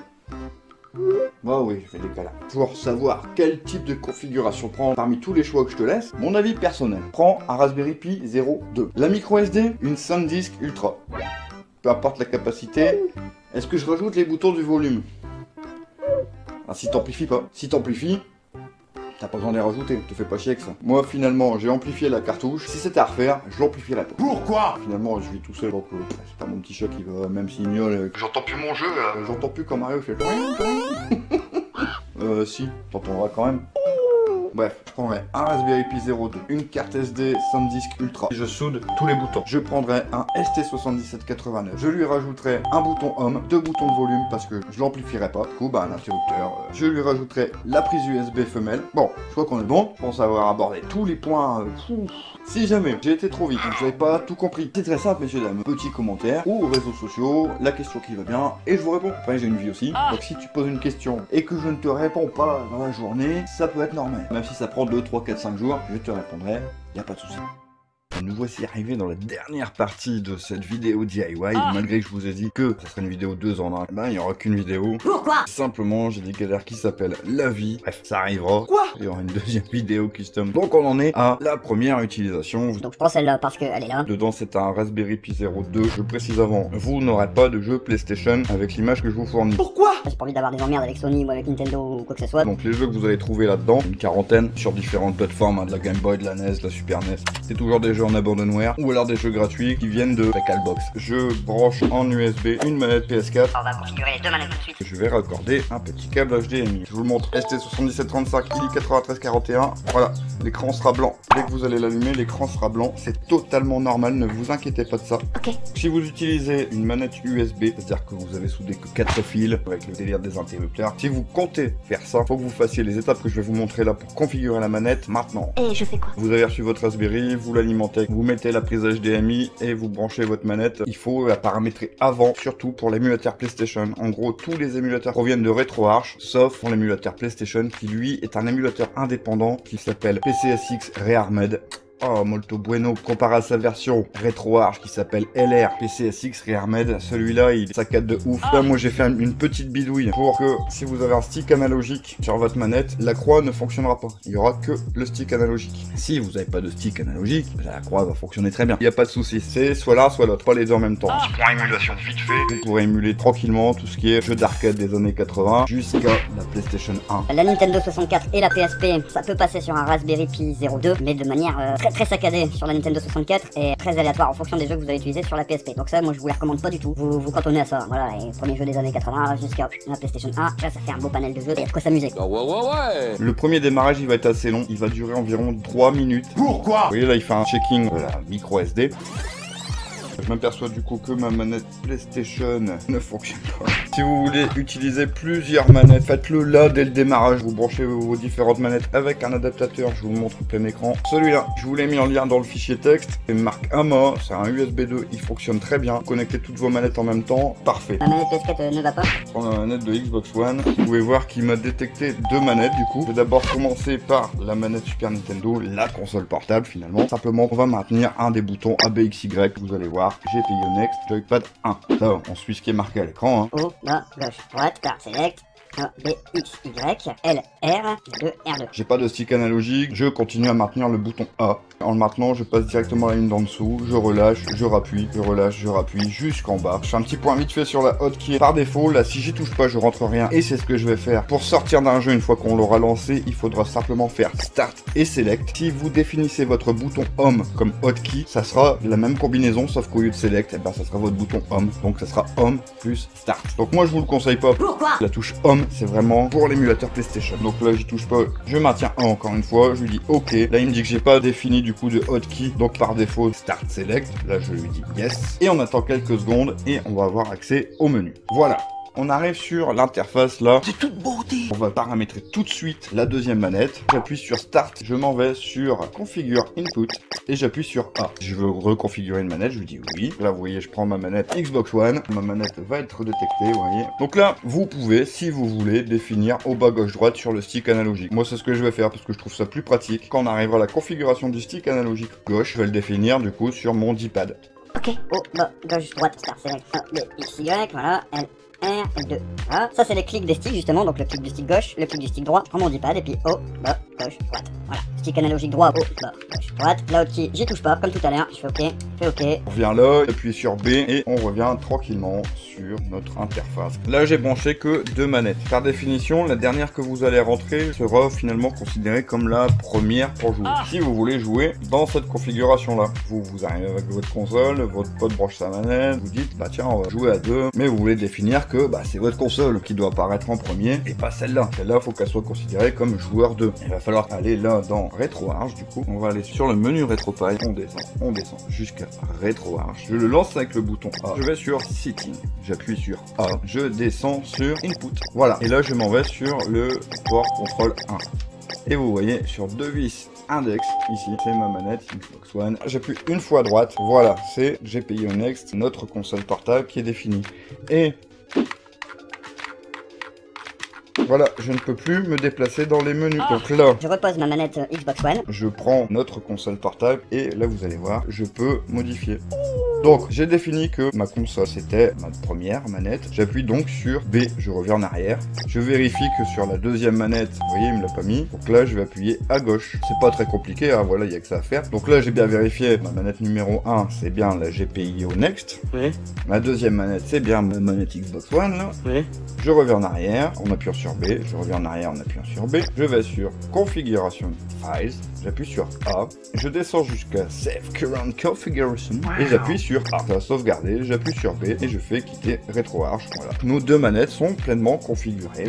Bah oui, je fais des câlins. Pour savoir quel type de configuration prendre parmi tous les choix que je te laisse, mon avis personnel. Prends un Raspberry Pi 02. La micro SD, une SanDisk Ultra. Peu importe la capacité. Est-ce que je rajoute les boutons du volume? Ah, si t'amplifies pas. Si t'amplifies, t'as pas besoin de les rajouter, te fais pas chier avec ça. Moi finalement j'ai amplifié la cartouche, si c'était à refaire, je l'amplifierais pas. Pourquoi? Finalement je vis tout seul, donc c'est pas mon petit chat qui va, même s'il miaule, J'entends plus mon jeu là. j'entends plus quand Mario fait si, t'entendras quand même. Bref, je prendrai un Raspberry Pi 02, une carte SD SanDisk Ultra. Je soude tous les boutons. Je prendrai un ST7789. Je lui rajouterai un bouton Home, 2 boutons de volume parce que je l'amplifierai pas. Du coup, bah un interrupteur. Je lui rajouterai la prise USB femelle. Bon, je crois qu'on est bon. Je pense avoir abordé tous les points. Si jamais j'ai été trop vite, donc j'avais pas tout compris, c'est très simple, messieurs dames. Petit commentaire ou aux réseaux sociaux, la question qui va bien, et je vous réponds. Après, j'ai une vie aussi. Donc si tu poses une question et que je ne te réponds pas dans la journée, ça peut être normal. Même si ça prend 2, 3, 4, 5 jours, je te répondrai, y a pas de souci. Nous voici arrivés dans la dernière partie de cette vidéo DIY. Malgré que je vous ai dit que ça serait une vidéo 2 en 1, ben il n'y aura qu'une vidéo. Pourquoi? Simplement, j'ai des galères qui s'appellent la vie. Bref, ça arrivera. Quoi? Il y aura une deuxième vidéo custom. Donc on en est à la première utilisation. Donc je prends celle-là parce qu'elle est là. Dedans c'est un Raspberry Pi 02. Je précise avant, vous n'aurez pas de jeu PlayStation avec l'image que je vous fournis. Pourquoi? J'ai pas envie d'avoir des emmerdes avec Sony ou avec Nintendo ou quoi que ce soit. Donc les jeux que vous allez trouver là-dedans, une quarantaine sur différentes plateformes, hein, de la Game Boy, de la NES, de la Super NES. C'est toujours des jeux en en abandonware ou alors des jeux gratuits qui viennent de Recalbox. Je branche en USB une manette PS4. On va configurer les deux manettes tout de suite. Je vais raccorder un petit câble HDMI. Je vous le montre. ST7735 ili9341. Voilà, l'écran sera blanc. Dès que vous allez l'allumer, l'écran sera blanc. C'est totalement normal, ne vous inquiétez pas de ça. Ok. Si vous utilisez une manette USB, c'est-à-dire que vous avez soudé que 4 fils avec le délire des interrupteurs, si vous comptez faire ça, faut que vous fassiez les étapes que je vais vous montrer là pour configurer la manette maintenant. Et je fais quoi? Vous avez reçu votre Raspberry, vous l'alimentez, vous mettez la prise HDMI et vous branchez votre manette. Il faut la paramétrer avant, surtout pour l'émulateur PlayStation. En gros, tous les émulateurs proviennent de RetroArch, sauf pour l'émulateur PlayStation qui lui est un émulateur indépendant qui s'appelle PCSX Rearmed. Oh, molto bueno, comparé à sa version RetroArch qui s'appelle LR PCSX Rearmed, celui-là il saccade de ouf. Là moi j'ai fait une petite bidouille pour que si vous avez un stick analogique sur votre manette, la croix ne fonctionnera pas. Il y aura que le stick analogique. Si vous n'avez pas de stick analogique, la croix va fonctionner très bien. Il n'y a pas de souci, c'est soit l'un soit l'autre, pas les deux en même temps. Point émulation vite fait. Vous pourrez émuler tranquillement tout ce qui est jeux d'arcade des années 80 jusqu'à la PlayStation 1. La Nintendo 64 et la PSP, ça peut passer sur un Raspberry Pi 02, mais de manière très saccadé sur la Nintendo 64 et très aléatoire en fonction des jeux que vous allez utiliser sur la PSP. Donc ça, moi je vous les recommande pas du tout. Vous cantonnez à ça. Voilà, les premiers jeux des années 80 jusqu'à la PlayStation 1. Là, ça fait un beau panel de jeux et y a de quoi s'amuser. Le premier démarrage, il va être assez long. Il va durer environ 3 minutes. Pourquoi? Vous voyez là, il fait un checking de la micro SD. Je m'aperçois du coup que ma manette PlayStation ne fonctionne pas. Si vous voulez utiliser plusieurs manettes, faites-le là dès le démarrage. Vous branchez vos différentes manettes avec un adaptateur. Je vous le montre en plein écran. Celui-là, je vous l'ai mis en lien dans le fichier texte. C'est une marque AMA, c'est un USB 2. Il fonctionne très bien. Connectez toutes vos manettes en même temps. Parfait. Ma manette PS4 ne va pas. Je prends la manette de Xbox One. Vous pouvez voir qu'il m'a détecté deux manettes du coup. Je vais d'abord commencer par la manette Super Nintendo, la console portable finalement. Simplement, on va maintenir un des boutons ABXY. Vous allez voir. GPIO Next, Joypad 1. Ça, on suit ce qui est marqué à l'écran. Haut, bas, gauche, droite, Start, Select, A, B, X, Y, L, R, 2, R2. J'ai pas de stick analogique, je continue à maintenir le bouton A. En le maintenant, je passe directement la ligne d'en dessous, je relâche, je rappuie, je relâche, je rappuie jusqu'en bas. Je fais un petit point vite fait sur la hotkey. Par défaut, là, si j'y touche pas, je rentre rien. Et c'est ce que je vais faire. Pour sortir d'un jeu, une fois qu'on l'aura lancé, il faudra simplement faire Start et Select. Si vous définissez votre bouton Home comme hotkey, ça sera la même combinaison, sauf qu'au lieu de Select, eh ben, ça sera votre bouton Home. Donc ça sera Home plus Start. Donc moi, je vous le conseille pas. Pourquoi? La touche Home, c'est vraiment pour l'émulateur PlayStation. Donc là, j'y touche pas. Je maintiens 1 encore une fois. Je lui dis OK. Là, il me dit que j'ai pas défini du coup de hotkey. Donc par défaut, Start Select. Là, je lui dis Yes. Et on attend quelques secondes et on va avoir accès au menu. Voilà. On arrive sur l'interface là. C'est toute beauté. On va paramétrer tout de suite la deuxième manette. J'appuie sur Start, je m'en vais sur Configure Input et j'appuie sur A. Je veux reconfigurer une manette, je lui dis oui. Là, vous voyez, je prends ma manette Xbox One. Ma manette va être détectée, vous voyez. Donc là, vous pouvez, si vous voulez, définir au bas gauche-droite sur le stick analogique. Moi, c'est ce que je vais faire parce que je trouve ça plus pratique. Quand on arrivera à la configuration du stick analogique gauche, je vais le définir du coup sur mon D-pad. Ok. Haut, bas, gauche, droite, Start, Select, A, B, X, Y, voilà, L, R, L2. Voilà. Ça, c'est les clics des sticks, justement. Donc, le clic du stick gauche, le clic du stick droit. Je prends mon D-pad et puis haut, bas, gauche, droite. Voilà. Stick analogique droit, haut, bas, gauche, droite. La hotkey, j'y touche pas, comme tout à l'heure. Je fais OK, je fais OK. On revient là, j'appuie sur B et on revient tranquillement sur notre interface. Là, j'ai branché que deux manettes. Par définition, la dernière que vous allez rentrer sera finalement considérée comme la première pour jouer. Si vous voulez jouer dans cette configuration-là, vous arrivez avec votre console, votre pote branche sa manette, vous dites, bah tiens, on va jouer à deux, mais vous voulez définir que bah, c'est votre console qui doit apparaître en premier et pas celle-là. Celle-là, il faut qu'elle soit considérée comme joueur 2. Il va falloir aller là dans RetroArch, du coup, on va aller sur le menu RetroPie, on descend jusqu'à RetroArch. Je le lance avec le bouton A. Je vais sur Setting, j'appuie sur A, je descends sur Input. Voilà, et là je m'en vais sur le port contrôle 1. Et vous voyez sur deux vis index, ici, c'est ma manette Xbox One. J'appuie une fois à droite, voilà, c'est GPIO Next, notre console portable qui est définie. Et voilà, je ne peux plus me déplacer dans les menus. Donc là, Je repose ma manette Xbox One. je prends notre console portable et là vous allez voir, je peux modifier. Donc j'ai défini que ma console c'était ma première manette. J'appuie donc sur B, je reviens en arrière. Je vérifie que sur la deuxième manette, vous voyez, il me l'a pas mis. Donc là je vais appuyer à gauche. C'est pas très compliqué, hein, voilà, il y a que ça à faire. Donc là j'ai bien vérifié, ma manette numéro 1 c'est bien la GPIO Next. Oui, Ma deuxième manette c'est bien ma manette Xbox One là. oui. Je reviens en arrière, en appuyant sur B, je reviens en arrière en appuyant sur B, je vais sur Configuration Files, j'appuie sur A, je descends jusqu'à Save Current Configuration et j'appuie sur A. Ça va sauvegarder, j'appuie sur B et je fais quitter RetroArch. Voilà. Nos deux manettes sont pleinement configurées.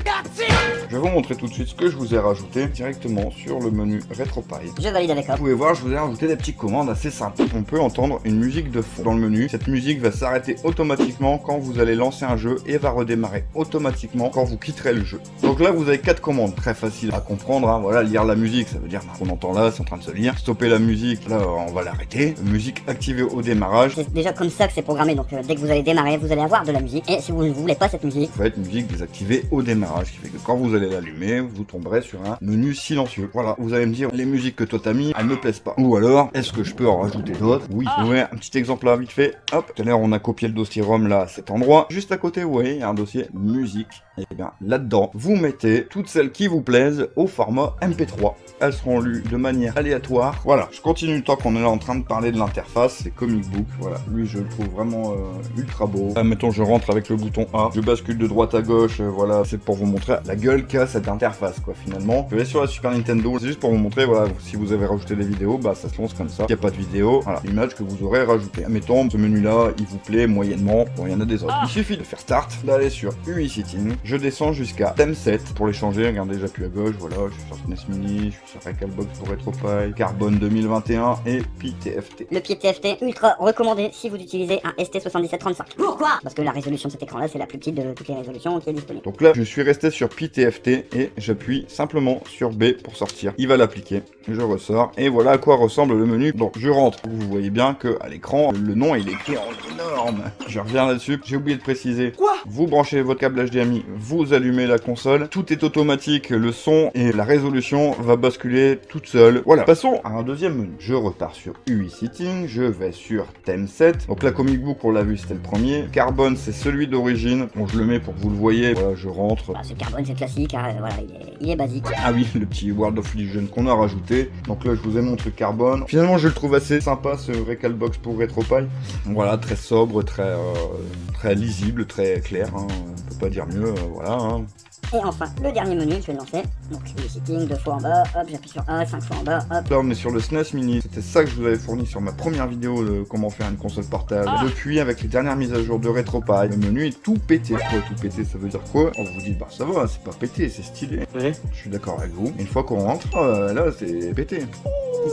Je vais vous montrer tout de suite ce que je vous ai rajouté directement sur le menu RetroPie. Je valide avec A. Vous pouvez voir, je vous ai rajouté des petites commandes assez simples. On peut entendre une musique de fond dans le menu. Cette musique va s'arrêter automatiquement quand vous allez lancer un jeu et va redémarrer automatiquement quand vous quitterez le jeu. Donc là, vous avez 4 commandes très faciles à comprendre. Hein. Voilà, lire la musique, ça veut dire qu'on entend là, c'est en train de se lire. Stopper la musique, là, on va l'arrêter. Musique activée au démarrage. C'est déjà comme ça que c'est programmé, donc dès que vous allez démarrer, vous allez avoir de la musique. Et si vous ne voulez pas cette musique, vous faites une musique désactivée au démarrage, qui fait que quand vous allez l'allumer, vous tomberez sur un menu silencieux. Voilà, vous allez me dire, les musiques que toi t'as mis, elles me plaisent pas. Ou alors, est-ce que je peux en rajouter d'autres? Oui. Vous voyez, un petit exemple là, vite fait. Hop, tout à l'heure on a copié le dossier ROM là, à cet endroit. Juste à côté, vous voyez, il y a un dossier musique. Et bien là-dedans, vous mettez toutes celles qui vous plaisent au format MP3. Elles seront lues de manière aléatoire. Voilà, je continue le temps qu'on est là en train de parler de l'interface. C'est Comic Book, voilà. Lui, je le trouve vraiment ultra beau. Là, mettons, je rentre avec le bouton A. Je bascule de droite à gauche, voilà. C'est pour vous montrer la gueule qu'a cette interface, quoi, finalement. Je vais sur la Super Nintendo. C'est juste pour vous montrer, voilà, si vous avez rajouté des vidéos, bah ça se lance comme ça. Il n'y a pas de vidéo, voilà, l'image que vous aurez rajoutée. Admettons, ce menu-là, il vous plaît moyennement. Bon, il y en a des autres. Il suffit de faire Start, d'aller sur UI Setting. Je descends jusqu'à Theme Set pour les changer. Regardez, j'appuie à gauche, voilà, je suis sur SNES Mini, je suis sur Recalbox pour RetroPie, Carbone 2021 et PTFT. le PTFT ultra recommandé si vous utilisez un ST7735. Pourquoi? Parce que la résolution de cet écran-là, c'est la plus petite de toutes les résolutions qui est disponible. Donc là, je suis resté sur PTFT et j'appuie simplement sur B pour sortir. Il va l'appliquer. Je ressors et voilà à quoi ressemble le menu. Donc je rentre. Vous voyez bien que à l'écran, le nom il est écrit en énorme. Je reviens là-dessus. J'ai oublié de préciser. Quoi? Vous branchez votre câble HDMI, vous allumez la console. Tout est automatique. Le son et la résolution va basculer toute seule. Voilà. Passons à un deuxième menu. Je repars sur UI Setting. Je vais sur Theme Set. Donc la Comic Book, on l'a vu, c'était le premier. Carbone, c'est celui d'origine. Bon, je le mets pour que vous le voyez. Voilà, je rentre. Bah, ce Carbone, c'est classique. Hein, voilà, il est basique. Ah oui, le petit World of Legion qu'on a rajouté. Donc là, je vous ai montré Carbone. Finalement, je le trouve assez sympa, ce Recalbox pour RetroPie. Voilà, très sobre, très lisible, très clair. Hein. On peut pas dire mieux, voilà. Hein. Et enfin, le dernier menu, je vais le lancer. Donc, UI Setting, 2 fois en bas, hop, j'appuie sur A, 5 fois en bas, hop. Là, on est sur le SNES Mini. C'était ça que je vous avais fourni sur ma première vidéo de comment faire une console portable. Depuis, avec les dernières mises à jour de RetroPie, le menu est tout pété. Quoi, tout pété, ça veut dire quoi? On vous dit, bah ça va, c'est pas pété, c'est stylé. Ouais. Je suis d'accord avec vous. Une fois qu'on rentre, là, c'est pété.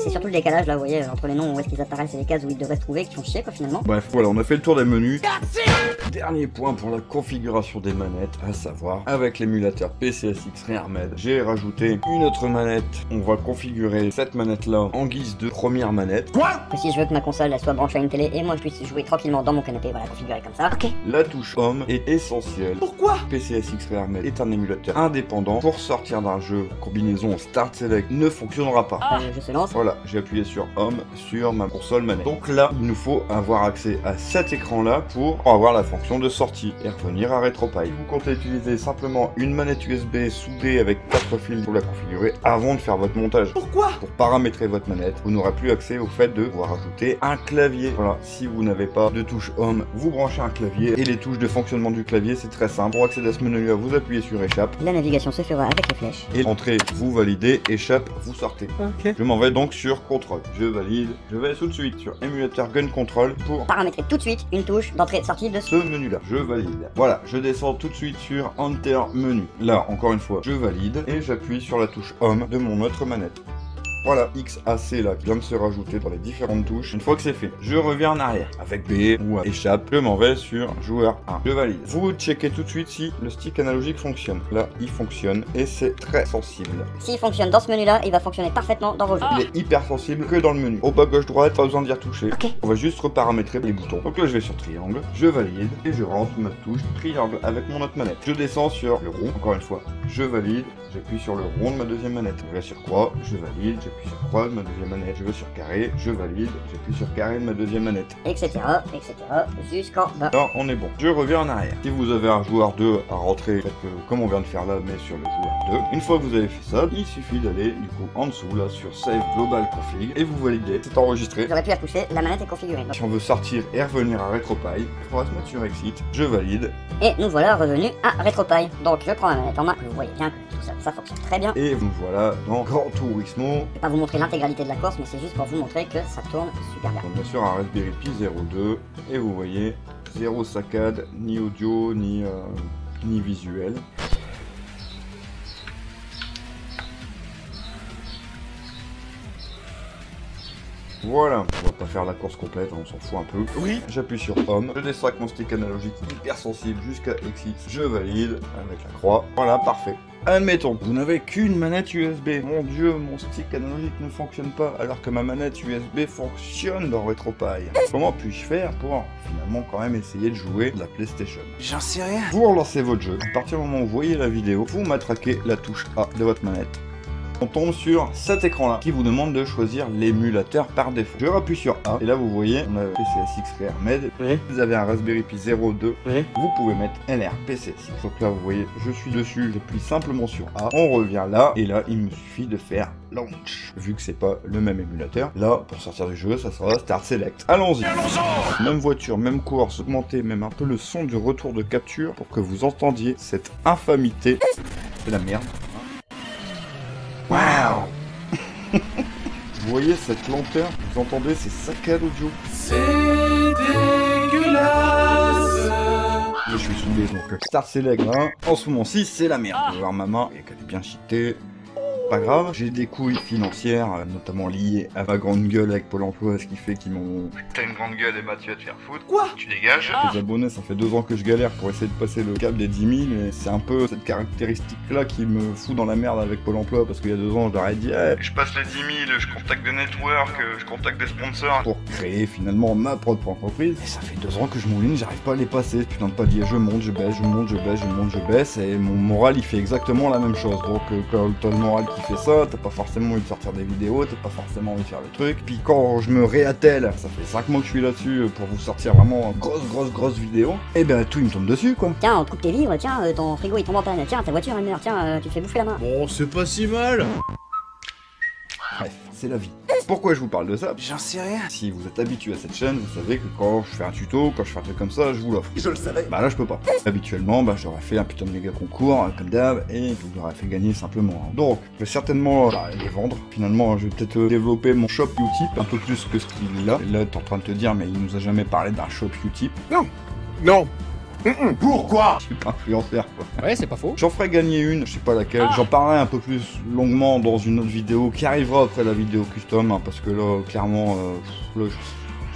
C'est surtout le décalage là, vous voyez, entre les noms où est-ce qu'ils apparaissent et les cases où ils devraient se trouver qui font chier quoi finalement. Bref, voilà, on a fait le tour des menus. Dernier point pour la configuration des manettes, à savoir avec l'émulateur PCSX Rearmed, j'ai rajouté une autre manette. On va configurer cette manette là en guise de première manette. Quoi? Si je veux que ma console elle soit branchée à une télé et moi je puisse jouer tranquillement dans mon canapé, voilà, configuré comme ça. Ok. La touche Home est essentielle. Pourquoi? PCSX Rearmed est un émulateur indépendant. Pour sortir d'un jeu, combinaison Start Select ne fonctionnera pas. Le jeu se lance. Voilà, j'ai appuyé sur Home sur ma console manette. Donc là, il nous faut avoir accès à cet écran-là pour avoir la fonction de sortie et revenir à RetroPie. Vous comptez utiliser simplement une manette USB soudée avec 4 fils pour la configurer avant de faire votre montage. Pourquoi? Pour paramétrer votre manette, vous n'aurez plus accès au fait de pouvoir ajouter un clavier. Voilà, si vous n'avez pas de touche Home, vous branchez un clavier et les touches de fonctionnement du clavier, c'est très simple. Pour accéder à ce menu-là, vous appuyez sur Échappe. La navigation se fera avec les flèches. Et entrée, vous validez, Échappe, vous sortez. Ok. Je m'en vais donc sur Contrôle. Je valide. Je vais tout de suite sur émulateur Gun Control pour paramétrer tout de suite une touche d'entrée-sortie de ce menu-là. Je valide. Voilà, je descends tout de suite sur Enter Menu. Là, encore une fois, je valide et j'appuie sur la touche Home de mon autre manette. Voilà, XAC là qui vient de se rajouter dans les différentes touches. Une fois que c'est fait, je reviens en arrière. Avec B ou Échappe, je m'en vais sur joueur 1. Je valide. Vous checkez tout de suite si le stick analogique fonctionne. Là, il fonctionne et c'est très sensible. S'il fonctionne dans ce menu-là, il va fonctionner parfaitement dans vos jeux. Il est hyper sensible que dans le menu. Au bas gauche droite, pas besoin d'y retoucher. Ok. On va juste reparamétrer les boutons. Donc là, je vais sur triangle, je valide et je rentre ma touche triangle avec mon autre manette. Je descends sur le rond, encore une fois, je valide. J'appuie sur le rond de ma deuxième manette. Je vais sur croix, je valide, j'appuie sur croix de ma deuxième manette, je vais sur carré, je valide, j'appuie sur carré de ma deuxième manette. Etc. Jusqu'en bas. Là, on est bon. Je reviens en arrière. Si vous avez un joueur 2 à rentrer, faites comme on vient de faire là, mais sur le joueur 2. Une fois que vous avez fait ça, il suffit d'aller du coup en dessous là sur Save Global Config et vous validez. C'est enregistré. J'aurais pu la pousser, la manette est configurée. Si on veut sortir et revenir à RetroPie, il faudra se mettre sur Exit. Je valide. Et nous voilà revenus à RetroPie. Donc je prends ma manette en main. Vous voyez bien que tout ça, ça fonctionne très bien. Et nous voilà dans Gran Turismo. Je vais pas vous montrer l'intégralité de la course, mais c'est juste pour vous montrer que ça tourne super bien. Donc bien sûr un Raspberry Pi 02 et vous voyez zéro saccade, ni audio, ni visuel. Voilà, on va pas faire la course complète, on s'en fout un peu. Oui. J'appuie sur Home, je descends avec mon stick analogique hyper sensible jusqu'à Exit, je valide avec la croix. Voilà, parfait. Admettons, vous n'avez qu'une manette USB. Mon dieu, mon stick analogique ne fonctionne pas, alors que ma manette USB fonctionne dans RetroPie. Comment puis-je faire pour finalement quand même essayer de jouer de la PlayStation? J'en sais rien. Vous relancez votre jeu. À partir du moment où vous voyez la vidéo, vous matraquez la touche A de votre manette. On tombe sur cet écran-là qui vous demande de choisir l'émulateur par défaut. Je rappuie sur A et là vous voyez, on a PCSX RearMed. Oui. Vous avez un Raspberry Pi 02. Oui. Vous pouvez mettre LR PCSX. Donc là vous voyez, je suis dessus, j'appuie simplement sur A. On revient là et là il me suffit de faire Launch. Vu que c'est pas le même émulateur, là pour sortir du jeu, ça sera Start Select. Allons-y. Même voiture, même course, augmentez même un peu le son du retour de capture pour que vous entendiez cette infamité. C'est la merde. Waouh. Vous voyez cette lenteur, vous entendez ces saccades audio. C'est dégueulasse. Je suis saoulé donc Start Select hein. En ce moment-ci c'est la merde. Vous allez voir ma main et qu'elle est bien cheatée. Pas grave, j'ai des couilles financières, notamment liées à ma grande gueule avec Pôle emploi, ce qui fait qu'ils m'ont... T'as une grande gueule et bah tu vas te faire foutre. Quoi? Tu dégages. Les abonnés, ça fait 2 ans que je galère pour essayer de passer le cap des 10 000 et c'est un peu cette caractéristique-là qui me fout dans la merde avec Pôle emploi parce qu'il y a 2 ans, je leur ai dit hey, Je passe les 10 000, je contacte des networks, je contacte des sponsors. pour créer finalement ma propre entreprise. Et ça fait 2 ans que je mouline, j'arrive pas à les passer. Putain de palier, je monte, je baisse, je monte, je baisse, je monte, je baisse et mon moral il fait exactement la même chose. Donc quand t'as le moral qui fait ça, t'as pas forcément envie de sortir des vidéos, t'as pas forcément envie de faire des trucs. Puis quand je me réattelle, ça fait 5 mois que je suis là-dessus pour vous sortir vraiment grosse vidéo, et ben tout il me tombe dessus quoi. Tiens, on te coupe tes vivres, tiens, ton frigo il tombe en panne, tiens, ta voiture elle meurt, tiens, tu te fais bouffer la main. Bon, c'est pas si mal. Bref, c'est la vie. Pourquoi je vous parle de ça? J'en sais rien. Si vous êtes habitué à cette chaîne, vous savez que quand je fais un tuto, quand je fais un truc comme ça, je vous l'offre. Je le savais. Bah là je peux pas. Habituellement, bah j'aurais fait un putain de méga concours, comme d'hab, et je vous aurais fait gagner simplement. Donc, je vais certainement les vendre. Finalement, je vais peut-être développer mon shop Utip un peu plus que ce qu'il a. Là, t'es en train de te dire, mais il nous a jamais parlé d'un shop Utip. Non. Pourquoi? Je suis pas influenceur quoi. Ouais, c'est pas faux. J'en ferai gagner une, je sais pas laquelle. J'en parlerai un peu plus longuement dans une autre vidéo qui arrivera après la vidéo custom, hein, parce que là, clairement, là,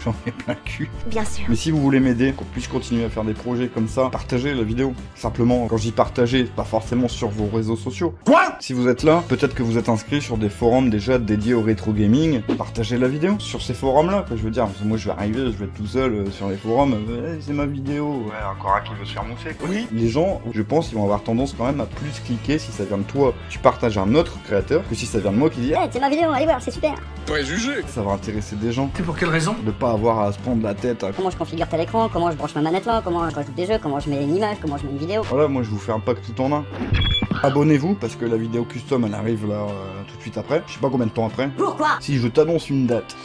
j'en ai plein le cul. Bien sûr. Mais si vous voulez m'aider, qu'on puisse continuer à faire des projets comme ça, partagez la vidéo. Simplement, quand je dis partager, pas forcément sur vos réseaux sociaux. Quoi? Si vous êtes là, peut-être que vous êtes inscrit sur des forums déjà dédiés au rétro gaming. Partagez la vidéo sur ces forums-là, quoi. Je veux dire, parce que moi je vais arriver, je vais être tout seul sur les forums. Hey, c'est ma vidéo. Ouais, encore un qui veut se faire mousser quoi. Oui. Les gens, je pense, ils vont avoir tendance quand même à plus cliquer si ça vient de toi. Tu partages un autre créateur que si ça vient de moi qui dit Ouais, c'est ma vidéo, allez voir, c'est super. Préjugé. ça va intéresser des gens. C'est pour quelle raison? De pas avoir à se prendre la tête à... Comment je configure tel écran, comment je branche ma manette là, comment je rajoute des jeux, comment je mets une image, comment je mets une vidéo. Voilà, moi je vous fais un pack tout en un. Abonnez-vous parce que la vidéo custom elle arrive là tout de suite après. Je sais pas combien de temps après. Pourquoi? Si je t'annonce une date.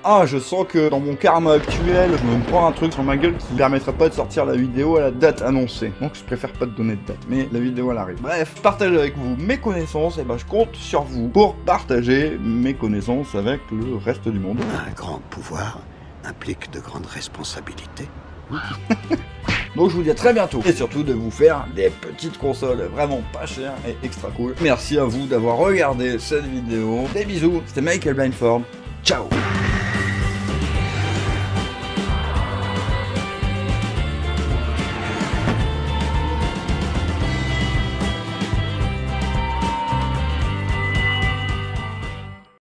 Ah, je sens que dans mon karma actuel, je me prends un truc sur ma gueule qui ne permettra pas de sortir la vidéo à la date annoncée. Donc je préfère pas te donner de date, mais la vidéo elle arrive. Bref, je partage avec vous mes connaissances, et ben je compte sur vous pour partager mes connaissances avec le reste du monde. Un grand pouvoir implique de grandes responsabilités. Donc je vous dis à très bientôt, et surtout de vous faire des petites consoles vraiment pas chères et extra cool. Merci à vous d'avoir regardé cette vidéo. Des bisous, c'était Michael Blindford. Ciao.